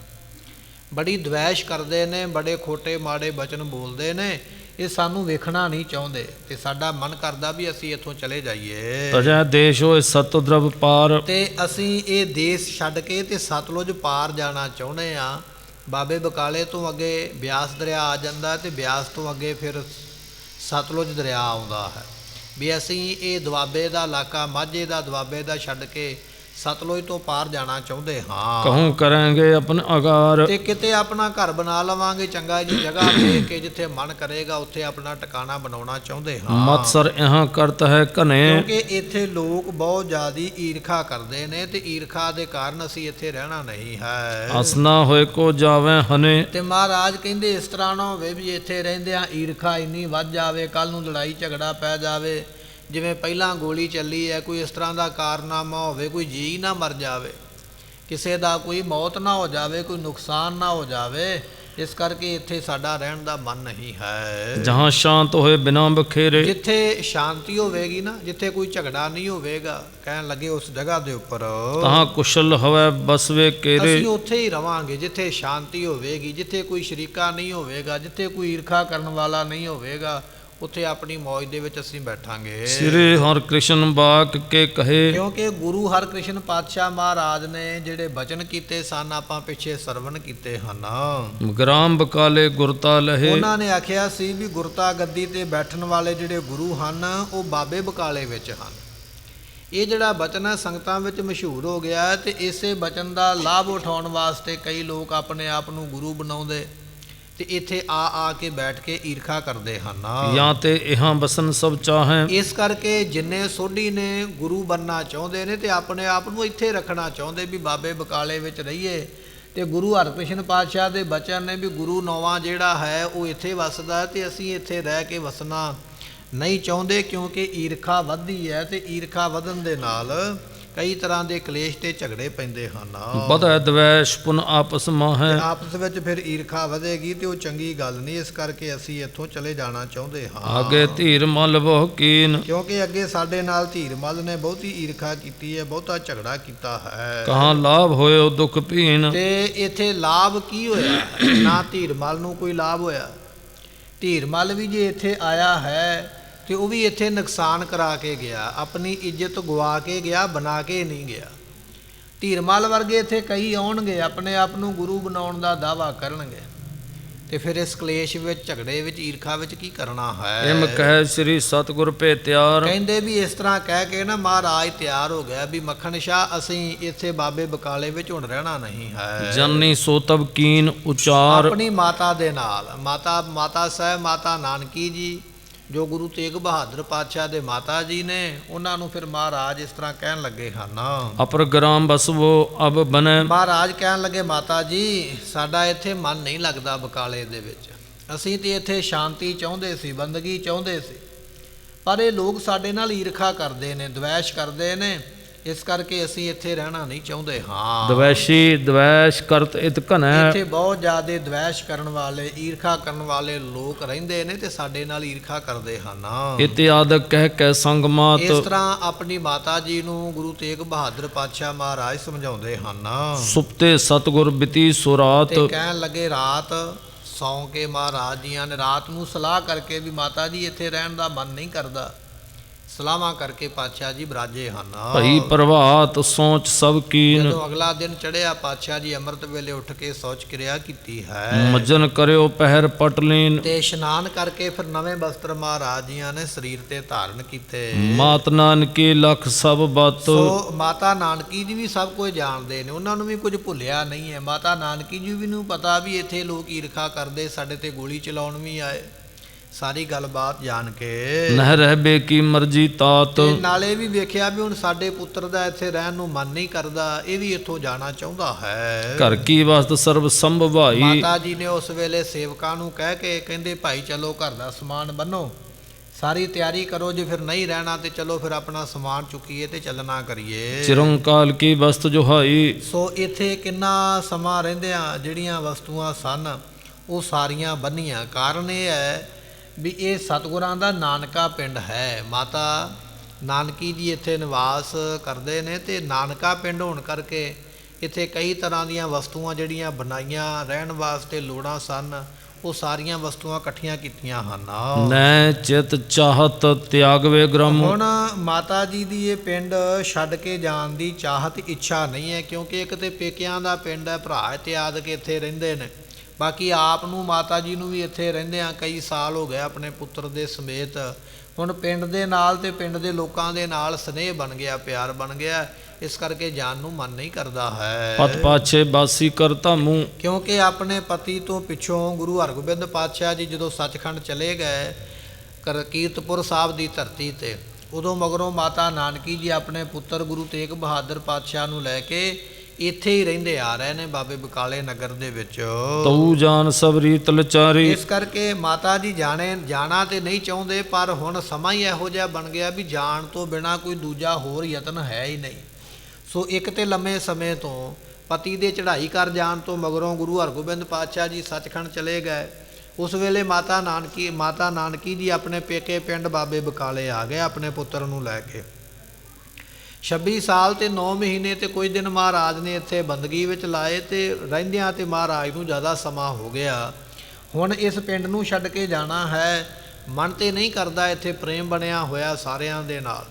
ਬੜੀ ਦਵੈਸ਼ ਕਰਦੇ ਨੇ, ਬੜੇ ਖੋਟੇ ਮਾੜੇ ਬਚਨ ਬੋਲਦੇ ਨੇ, ਇਹ ਸਾਨੂੰ ਵੇਖਣਾ ਨਹੀਂ ਚਾਹੁੰਦੇ, ਤੇ ਸਾਡਾ ਮਨ ਕਰਦਾ ਵੀ ਅਸੀਂ ਇੱਥੋਂ ਚਲੇ ਜਾਈਏ। ਤਜੈ ਦੇਸ਼ ਹੋਏ ਸਤੁਦਰਵ ਪਾਰ, ਤੇ ਅਸੀਂ ਇਹ ਦੇਸ਼ ਛੱਡ ਕੇ ਤੇ ਸਤਲੁਜ ਪਾਰ ਜਾਣਾ ਚਾਹੁੰਦੇ ਆ। ਬਾਬੇ ਬਕਾਲੇ ਤੋਂ ਅੱਗੇ ਬਿਆਸ ਦਰਿਆ ਆ ਜਾਂਦਾ, ਤੇ ਬਿਆਸ ਤੋਂ ਅੱਗੇ ਫਿਰ ਸਤਲੁਜ ਦਰਿਆ ਆਉਂਦਾ ਹੈ, ਵੀ ਅਸੀਂ ਇਹ ਦੁਆਬੇ ਦਾ ਇਲਾਕਾ, ਮਾਝੇ ਦਾ ਦੁਆਬੇ ਦਾ ਛੱਡ ਕੇ ਸਤਲੁਜ ਤੋਂ ਪਾਰ ਜਾਣਾ ਚਾਹੁੰਦੇ ਹਾਂ। ਕਹੂੰ ਕਰਾਂਗੇ ਆਪਨ ਅਗਾਰ, ਤੇ ਕਿਤੇ ਆਪਣਾ ਘਰ ਬਣਾ ਲਵਾਂਗੇ, ਚੰਗਾ ਜੀ ਜਗ੍ਹਾ ਦੇਖ ਕੇ ਜਿੱਥੇ ਮਨ ਕਰੇਗਾ ਉੱਥੇ ਆਪਣਾ ਟਿਕਾਣਾ ਬਣਾਉਣਾ ਚਾਹੁੰਦੇ ਹਾਂ। ਮਤਸਰ ਇਹਾਂ ਕਰਤ ਹੈ ਘਨੇ, ਕਿਉਂਕਿ ਇੱਥੇ ਲੋਕ ਬਹੁਤ ਜ਼ਿਆਦੀ ਈਰਖਾ ਕਰਦੇ ਨੇ, ਤੇ ਈਰਖਾ ਦੇ ਕਾਰਨ ਅਸੀਂ ਇੱਥੇ ਰਹਿਣਾ ਨਹੀਂ ਹੈ। ਅਸਨਾ ਹੋਏ ਕੋ ਜਾਵੇਂ ਹਨੇ, ਤੇ ਮਹਾਰਾਜ ਕਹਿੰਦੇ ਇਸ ਤਰ੍ਹਾਂ ਨਾ ਹੋਵੇ ਵੀ ਇੱਥੇ ਰਹਿੰਦਿਆਂ ਈਰਖਾ ਇੰਨੀ ਵੱਧ ਜਾਵੇ, ਕੱਲ ਨੂੰ ਲੜਾਈ ਝਗੜਾ ਪੈ ਜਾਵੇ, ਜਿਵੇਂ ਪਹਿਲਾਂ ਗੋਲੀ ਚੱਲੀ ਹੈ, ਕੋਈ ਇਸ ਤਰ੍ਹਾਂ ਦਾ ਕਾਰਨਾਮਾ ਹੋਵੇ, ਕੋਈ ਜੀਅ ਨਾ ਮਰ ਜਾਵੇ, ਕਿਸੇ ਦਾ ਕੋਈ ਮੌਤ ਨਾ ਹੋ ਜਾਵੇ, ਕੋਈ ਨੁਕਸਾਨ ਨਾ ਹੋ ਜਾਵੇ, ਇਸ ਕਰਕੇ ਇੱਥੇ ਸਾਡਾ ਰਹਿਣ ਦਾ ਮਨ ਨਹੀਂ ਹੈ। ਜਹਾਂ ਸ਼ਾਂਤ ਹੋਏ ਬਿਨਾਂ ਬਖੇਰੇ, ਜਿੱਥੇ ਸ਼ਾਂਤੀ ਹੋਵੇਗੀ ਨਾ, ਜਿੱਥੇ ਕੋਈ ਝਗੜਾ ਨਹੀਂ ਹੋਵੇਗਾ, ਕਹਿਣ ਲੱਗੇ ਉਸ ਜਗ੍ਹਾ ਦੇ ਉੱਪਰ ਤਹਾਂ ਕੁਸ਼ਲ ਹਵੈ ਬਸਵੇ ਕੇਰੇ, ਅਸੀਂ ਉੱਥੇ ਹੀ ਰਵਾਂਗੇ ਜਿੱਥੇ ਸ਼ਾਂਤੀ ਹੋਵੇਗੀ, ਜਿੱਥੇ ਕੋਈ ਸ਼ਰੀਕਾ ਨਹੀਂ ਹੋਵੇਗਾ, ਜਿੱਥੇ ਕੋਈ ਈਰਖਾ ਕਰਨ ਵਾਲਾ ਨਹੀਂ ਹੋਵੇਗਾ, ਉੱਥੇ ਆਪਣੀ ਮੌਜ ਦੇ ਵਿੱਚ ਅਸੀਂ ਬੈਠਾਂਗੇ। ਸ੍ਰੀ ਹਰਿ ਕ੍ਰਿਸ਼ਨ ਬਾਕ ਕੇ ਕਹੇ, ਕਿਉਂਕਿ ਗੁਰੂ ਹਰਕ੍ਰਿਸ਼ਨ ਪਾਤਸ਼ਾਹ ਮਹਾਰਾਜ ਨੇ ਜਿਹੜੇ ਬਚਨ ਕੀਤੇ ਸਨ ਆਪਾਂ ਪਿੱਛੇ ਸਰਵਣ ਕੀਤੇ ਹਨ। ਗ੍ਰਾਮ ਬਕਾਲੇ ਗੁਰਤਾ ਲਹੇ, ਉਹਨਾਂ ਨੇ ਆਖਿਆ ਸੀ ਵੀ ਗੁਰਤਾ ਗੱਦੀ ਤੇ ਬੈਠਣ ਵਾਲੇ ਜਿਹੜੇ ਗੁਰੂ ਹਨ ਉਹ ਬਾਬੇ ਬਕਾਲੇ ਵਿੱਚ ਹਨ। ਇਹ ਜਿਹੜਾ ਬਚਨ ਹੈ ਸੰਗਤਾਂ ਵਿੱਚ ਮਸ਼ਹੂਰ ਹੋ ਗਿਆ ਹੈ, ਤੇ ਇਸੇ ਬਚਨ ਦਾ ਲਾਭ ਉਠਾਉਣ ਵਾਸਤੇ ਕਈ ਲੋਕ ਆਪਣੇ ਆਪ ਨੂੰ ਗੁਰੂ ਬਣਾਉਂਦੇ, ਤੇ ਇੱਥੇ ਆ ਕੇ ਬੈਠ ਕੇ ਈਰਖਾ ਕਰਦੇ ਹਨ। ਜਾਂ ਤੇ ਇਹਾਂ ਬਸਨ ਸਭ ਚਾਹੈ, ਇਸ ਕਰਕੇ ਜਿੰਨੇ ਸੋਢੀ ਨੇ ਗੁਰੂ ਬਣਨਾ ਚਾਹੁੰਦੇ ਨੇ ਤੇ ਆਪਣੇ ਆਪ ਨੂੰ ਇੱਥੇ ਰੱਖਣਾ ਚਾਹੁੰਦੇ ਵੀ ਬਾਬੇ ਬਕਾਲੇ ਵਿੱਚ ਰਹੀਏ। ਤੇ ਗੁਰੂ ਹਰਕ੍ਰਿਸ਼ਨ ਪਾਤਸ਼ਾਹ ਦੇ ਬਚਨ ਨੇ ਵੀ ਗੁਰੂ ਨੌਵਾਂ ਜਿਹੜਾ ਹੈ ਉਹ ਇੱਥੇ ਵਸਦਾ ਤੇ ਅਸੀਂ ਇੱਥੇ ਰਹਿ ਕੇ ਵਸਣਾ ਨਹੀਂ ਚਾਹੁੰਦੇ, ਕਿਉਂਕਿ ਈਰਖਾ ਵੱਧਦੀ ਹੈ ਤੇ ਈਰਖਾ ਵਧਣ ਦੇ ਨਾਲ ਕਈ ਤਰ੍ਹਾਂ ਦੇ ਕਲੇਸ਼ ਤੇ ਝਗੜੇ ਪੈਂਦੇ ਹਨ। ਬਧੈ ਦਵੈਸ਼ ਪੁਨ ਆਪਸ ਮਾਹੈ, ਤੇ ਆਪਸ ਵਿੱਚ ਫਿਰ ਈਰਖਾ ਵਧੇਗੀ ਤੇ ਉਹ ਚੰਗੀ ਗੱਲ ਨਹੀਂ। ਇਸ ਕਰਕੇ ਅਸੀਂ ਇੱਥੋਂ ਚਲੇ ਜਾਣਾ ਚਾਹੁੰਦੇ ਹਾਂ। ਆਗੇ ਧੀਰ ਮਲ ਬਹੁ ਕੀਨ, ਕਿਉਂਕਿ ਅੱਗੇ ਸਾਡੇ ਨਾਲ ਧੀਰ ਮੱਲ ਨੇ ਬਹੁਤੀ ਈਰਖਾ ਕੀਤੀ ਹੈ, ਬਹੁਤਾ ਝਗੜਾ ਕੀਤਾ ਹੈ। ਕਹਾਂ ਲਾਭ ਹੋਇਓ ਦੁਖ ਭੀਨ, ਤੇ ਇੱਥੇ ਲਾਭ ਕੀ ਹੋਇਆ? ਨਾ ਧੀਰ ਮੱਲ ਨੂੰ ਕੋਈ ਲਾਭ ਹੋਇਆ। ਧੀਰ ਮੱਲ ਵੀ ਜੇ ਇੱਥੇ ਆਇਆ ਹੈ ਤੇ ਉਹ ਵੀ ਇੱਥੇ ਨੁਕਸਾਨ ਕਰਾ ਕੇ ਗਿਆ, ਆਪਣੀ ਇੱਜ਼ਤ ਗਵਾ ਕੇ ਗਿਆ, ਬਣਾ ਕੇ ਨਹੀਂ ਗਿਆ। ਧੀਰ ਮੱਲ ਵਰਗੇ ਇੱਥੇ ਕਈ ਆਉਣਗੇ, ਆਪਣੇ ਆਪ ਨੂੰ ਗੁਰੂ ਬਣਾਉਣ ਦਾ ਦਾਅਵਾ ਕਰਨਗੇ, ਤੇ ਫਿਰ ਇਸ ਕਲੇਸ਼ ਵਿੱਚ, ਝਗੜੇ ਵਿੱਚ, ਈਰਖਾ ਵਿੱਚ ਕੀ ਕਰਨਾ ਹੈ। ਇਮ ਕਹਿ ਸ੍ਰੀ ਸਤਿਗੁਰ ਭੇ ਤਿਆਰ, ਕਹਿੰਦੇ ਵੀ ਇਸ ਤਰ੍ਹਾਂ ਕਹਿ ਕੇ ਨਾ ਮਹਾਰਾਜ ਤਿਆਰ ਹੋ ਗਿਆ ਵੀ ਮੱਖਣ ਸ਼ਾਹ ਅਸੀਂ ਇੱਥੇ ਬਾਬੇ ਬਕਾਲੇ ਵਿੱਚ ਹੁਣ ਰਹਿਣਾ ਨਹੀਂ ਹੈ। ਜਨਨੀ ਸੋ ਤਬ ਕੀਨ ਉਚਾਰ, ਆਪਣੀ ਮਾਤਾ ਦੇ ਨਾਲ, ਮਾਤਾ ਸਾਹਿਬ ਮਾਤਾ ਨਾਨਕੀ ਜੀ ਜੋ ਗੁਰੂ ਤੇਗ ਬਹਾਦਰ ਪਾਤਸ਼ਾਹ ਦੇ ਮਾਤਾ ਜੀ ਨੇ, ਉਹਨਾਂ ਨੂੰ ਫਿਰ ਮਹਾਰਾਜ ਇਸ ਤਰ੍ਹਾਂ ਕਹਿਣ ਲੱਗੇ ਹਨ। ਅਪਰ ਗ੍ਰਾਮ ਬਸਵੋ ਅਬ ਬਨੈ, ਮਹਾਰਾਜ ਕਹਿਣ ਲੱਗੇ ਮਾਤਾ ਜੀ ਸਾਡਾ ਇੱਥੇ ਮਨ ਨਹੀਂ ਲੱਗਦਾ ਬਕਾਲੇ ਦੇ ਵਿੱਚ, ਅਸੀਂ ਤੇ ਇੱਥੇ ਸ਼ਾਂਤੀ ਚਾਹੁੰਦੇ ਸੀ, ਬੰਦਗੀ ਚਾਹੁੰਦੇ ਸੀ, ਪਰ ਇਹ ਲੋਕ ਸਾਡੇ ਨਾਲ ਈਰਖਾ ਕਰਦੇ ਨੇ, ਦਵੈਸ਼ ਕਰਦੇ ਨੇ, ਇਸ ਕਰਕੇ ਅਸੀਂ ਇੱਥੇ ਰਹਿਣਾ ਨਹੀਂ ਚਾਹੁੰਦੇ ਹਾਂ। ਦਵੈਸ਼ੀ ਦਵੈਸ਼ ਕਰਤ ਇਤ ਘਨੈ, ਇੱਥੇ ਬਹੁਤ ਜ਼ਿਆਦਾ ਦਵੈਸ਼ ਕਰਨ ਵਾਲੇ, ਈਰਖਾ ਕਰਨ ਵਾਲੇ ਲੋਕ ਰਹਿੰਦੇ ਨੇ ਤੇ ਸਾਡੇ ਨਾਲ ਈਰਖਾ ਕਰਦੇ ਹਨ। ਇਤਿਆਦਿ ਕਹਿ ਕੇ ਸੰਗ ਮਾਤ, ਇਸ ਤਰ੍ਹਾਂ ਆਪਣੀ ਮਾਤਾ ਜੀ ਨੂੰ ਗੁਰੂ ਤੇਗ ਬਹਾਦਰ ਪਾਤਸ਼ਾਹ ਮਹਾਰਾਜ ਸਮਝਾਉਂਦੇ ਹਨ। ਸੁਪਤੇ ਸਤਿਗੁਰ ਬਿਤੀ ਸੁਰਾਤ, ਤੇ ਕਹਿਣ ਲੱਗੇ ਰਾਤ ਸੌਂ ਕੇ ਮਹਾਰਾਜ ਜੀਆਂ ਨੇ ਰਾਤ ਨੂੰ ਸਲਾਹ ਕਰਕੇ ਵੀ ਮਾਤਾ ਜੀ ਇੱਥੇ ਰਹਿਣ ਦਾ ਮਨ ਨਹੀਂ ਕਰਦਾ, ਸਲਾਹਾਂ ਕਰਕੇ ਪਾਤਸ਼ਾਹ ਜੀ ਬਰਾਜੇ ਹਨ। ਭਈ ਪ੍ਰਭਾਤ ਸੋਚ ਸਭ ਕੀਨ, ਜਦੋਂ ਅਗਲਾ ਦਿਨ ਚੜ੍ਹਿਆ ਪਾਤਸ਼ਾਹ ਜੀ ਅੰਮ੍ਰਿਤ ਵੇਲੇ ਉੱਠ ਕੇ ਸੌਚ ਕਿਰਿਆ ਕੀਤੀ ਹੈ। ਮੱਜਨ ਕਰਿਓ ਪਹਿਰ ਪਟਲੀਨ, ਤੇ ਇਸ਼ਨਾਨ ਕਰਕੇ ਫਿਰ ਨਵੇਂ ਵਸਤਰ ਮਹਾਰਾਜ ਜੀਆਂ ਨੇ ਸਰੀਰ ਤੇ ਧਾਰਨ ਕੀਤੇ। ਮਾਤ ਨਾਨਕੀ ਲਖ ਸਭ ਬਤ, ਸੋ ਮਾਤਾ ਨਾਨਕੀ ਜੀ ਵੀ ਸਭ ਕੁਝ ਜਾਣਦੇ ਨੇ, ਉਹਨਾਂ ਨੂੰ ਵੀ ਕੁਝ ਭੁੱਲਿਆ ਨਹੀਂ ਹੈ। ਮਾਤਾ ਨਾਨਕੀ ਜੀ ਵੀ ਨੂੰ ਪਤਾ ਵੀ ਇੱਥੇ ਲੋਕ ਈਰਖਾ ਕਰਦੇ, ਸਾਡੇ ਤੇ ਗੋਲੀ ਚਲਾਉਣ ਵੀ ਆਏ, ਸਾਰੀ ਗੱਲਬਾਤ ਜਾਣ ਕੇ ਨਹਿ ਰਹਿਬੇ ਕੀ ਮਰਜ਼ੀ ਤਾਤ, ਤੇ ਨਾਲੇ ਵੀ ਵੇਖਿਆ ਵੀ ਹੁਣ ਸਾਡੇ ਪੁੱਤਰ ਦਾ ਇੱਥੇ ਰਹਿਣ ਨੂੰ ਮਨ ਨਹੀਂ ਕਰਦਾ, ਇਹ ਵੀ ਇੱਥੋਂ ਜਾਣਾ ਚਾਹੁੰਦਾ ਹੈ। ਘਰ ਕੀ ਵਸਤ ਸਰਬ ਸੰਭਵਾਈ, ਮਾਤਾ ਜੀ ਨੇ ਉਸ ਵੇਲੇ ਸੇਵਕਾਂ ਨੂੰ ਕਹਿ ਕੇ ਕਹਿੰਦੇ ਭਾਈ ਚਲੋ ਘਰ ਦਾ ਸਮਾਨ ਬੰਨੋ, ਸਾਰੀ ਤਿਆਰੀ ਕਰੋ, ਜੇ ਫਿਰ ਨਹੀਂ ਰਹਿਣਾ ਤੇ ਚਲੋ ਫਿਰ ਆਪਣਾ ਸਮਾਨ ਚੁੱਕੀਏ ਤੇ ਚੱਲਣਾ ਕਰੀਏ। ਚਿਰੰਕਾਲ ਕੀ ਵਸਤ ਜੁਹਾਈ, ਸੋ ਇੱਥੇ ਕਿੰਨਾ ਸਮਾਂ ਰਹਿੰਦਿਆਂ ਜਿਹੜੀਆਂ ਵਸਤੂਆਂ ਸਨ ਉਹ ਸਾਰੀਆਂ ਬੰਨੀਆਂ। ਕਾਰਨ ਇਹ ਹੈ ਵੀ ਇਹ ਸਤਿਗੁਰਾਂ ਦਾ ਨਾਨਕਾ ਪਿੰਡ ਹੈ, ਮਾਤਾ ਨਾਨਕੀ ਜੀ ਇੱਥੇ ਨਿਵਾਸ ਕਰਦੇ ਨੇ, ਤੇ ਨਾਨਕਾ ਪਿੰਡ ਹੋਣ ਕਰਕੇ ਇੱਥੇ ਕਈ ਤਰ੍ਹਾਂ ਦੀਆਂ ਵਸਤੂਆਂ ਜਿਹੜੀਆਂ ਬਣਾਈਆਂ ਰਹਿਣ ਵਾਸਤੇ ਲੋੜਾਂ ਸਨ, ਉਹ ਸਾਰੀਆਂ ਵਸਤੂਆਂ ਇਕੱਠੀਆਂ ਕੀਤੀਆਂ ਹਨ। ਨੈ ਚਿਤ ਚਾਹਤ ਤਿਆਗਵੇ ਗ੍ਰਮ, ਹੁਣ ਮਾਤਾ ਜੀ ਦੀ ਇਹ ਪਿੰਡ ਛੱਡ ਕੇ ਜਾਣ ਦੀ ਚਾਹਤ ਇੱਛਾ ਨਹੀਂ ਹੈ, ਕਿਉਂਕਿ ਇੱਕ ਤੇ ਪੇਕਿਆਂ ਦਾ ਪਿੰਡ ਹੈ, ਭਰਾ ਇਤਿਆਦਿ ਕੇ ਇੱਥੇ ਰਹਿੰਦੇ ਨੇ, ਬਾਕੀ ਆਪ ਨੂੰ ਮਾਤਾ ਜੀ ਨੂੰ ਵੀ ਇੱਥੇ ਰਹਿੰਦਿਆਂ ਕਈ ਸਾਲ ਹੋ ਗਏ ਆਪਣੇ ਪੁੱਤਰ ਦੇ ਸਮੇਤ। ਹੁਣ ਪਿੰਡ ਦੇ ਨਾਲ ਤੇ ਪਿੰਡ ਦੇ ਲੋਕਾਂ ਦੇ ਨਾਲ ਸਨੇਹ ਬਣ ਗਿਆ, ਪਿਆਰ ਬਣ ਗਿਆ, ਇਸ ਕਰਕੇ ਜਾਣ ਨੂੰ ਮਨ ਨਹੀਂ ਕਰਦਾ ਹੈ। ਪਤ ਪਾਛੇ ਬਾਸੀ ਕਰ ਧਾਮੂ, ਕਿਉਂਕਿ ਆਪਣੇ ਪਤੀ ਤੋਂ ਪਿੱਛੋਂ ਗੁਰੂ ਹਰਗੋਬਿੰਦ ਪਾਤਸ਼ਾਹ ਜੀ ਜਦੋਂ ਸੱਚਖੰਡ ਚਲੇ ਗਏ ਕੀਰਤਪੁਰ ਸਾਹਿਬ ਦੀ ਧਰਤੀ ਤੇ, ਉਦੋਂ ਮਗਰੋਂ ਮਾਤਾ ਨਾਨਕੀ ਜੀ ਆਪਣੇ ਪੁੱਤਰ ਗੁਰੂ ਤੇਗ ਬਹਾਦਰ ਪਾਤਸ਼ਾਹ ਨੂੰ ਲੈ ਕੇ ਇੱਥੇ ਹੀ ਰਹਿੰਦੇ ਆ ਰਹੇ ਨੇ ਬਾਬੇ ਬਕਾਲੇ ਨਗਰ ਦੇ ਵਿੱਚ। ਤਉ ਜਾਨ ਸਭ ਰੀਤ ਲਚਾਰੀ, ਇਸ ਕਰਕੇ ਮਾਤਾ ਜੀ ਜਾਣਾ ਤੇ ਨਹੀਂ ਚਾਹੁੰਦੇ, ਪਰ ਹੁਣ ਸਮਾਂ ਹੀ ਇਹੋ ਜਿਹਾ ਬਣ ਗਿਆ ਵੀ ਜਾਣ ਤੋਂ ਬਿਨਾ ਕੋਈ ਦੂਜਾ ਹੋਰ ਯਤਨ ਹੈ ਹੀ ਨਹੀਂ। ਸੋ ਇੱਕ ਤੇ ਲੰਮੇ ਸਮੇਂ ਤੋਂ ਪਤੀ ਦੇ ਚੜ੍ਹਾਈ ਕਰ ਜਾਣ ਤੋਂ ਮਗਰੋਂ ਗੁਰੂ ਹਰਗੋਬਿੰਦ ਪਾਤਸ਼ਾਹ ਜੀ ਸੱਚਖੰਡ ਚਲੇ ਗਏ, ਉਸ ਵੇਲੇ ਮਾਤਾ ਨਾਨਕੀ ਜੀ ਆਪਣੇ ਪੇਕੇ ਪਿੰਡ ਬਾਬੇ ਬਕਾਲੇ ਆ ਗਏ ਆਪਣੇ ਪੁੱਤਰ ਨੂੰ ਲੈ ਕੇ। 26 ਸਾਲ ਤੇ 9 ਮਹੀਨੇ ਤੇ ਕੁਝ ਦਿਨ ਮਹਾਰਾਜ ਨੇ ਇੱਥੇ ਬੰਦਗੀ ਵਿੱਚ ਲਾਏ, ਤੇ ਰਹਿੰਦਿਆਂ ਤੇ ਮਹਾਰਾਜ ਨੂੰ ਜ਼ਿਆਦਾ ਸਮਾਂ ਹੋ ਗਿਆ। ਹੁਣ ਇਸ ਪਿੰਡ ਨੂੰ ਛੱਡ ਕੇ ਜਾਣਾ ਹੈ, ਮਨ ਤੇ ਨਹੀਂ ਕਰਦਾ, ਇੱਥੇ ਪ੍ਰੇਮ ਬਣਿਆ ਹੋਇਆ ਸਾਰਿਆਂ ਦੇ ਨਾਲ,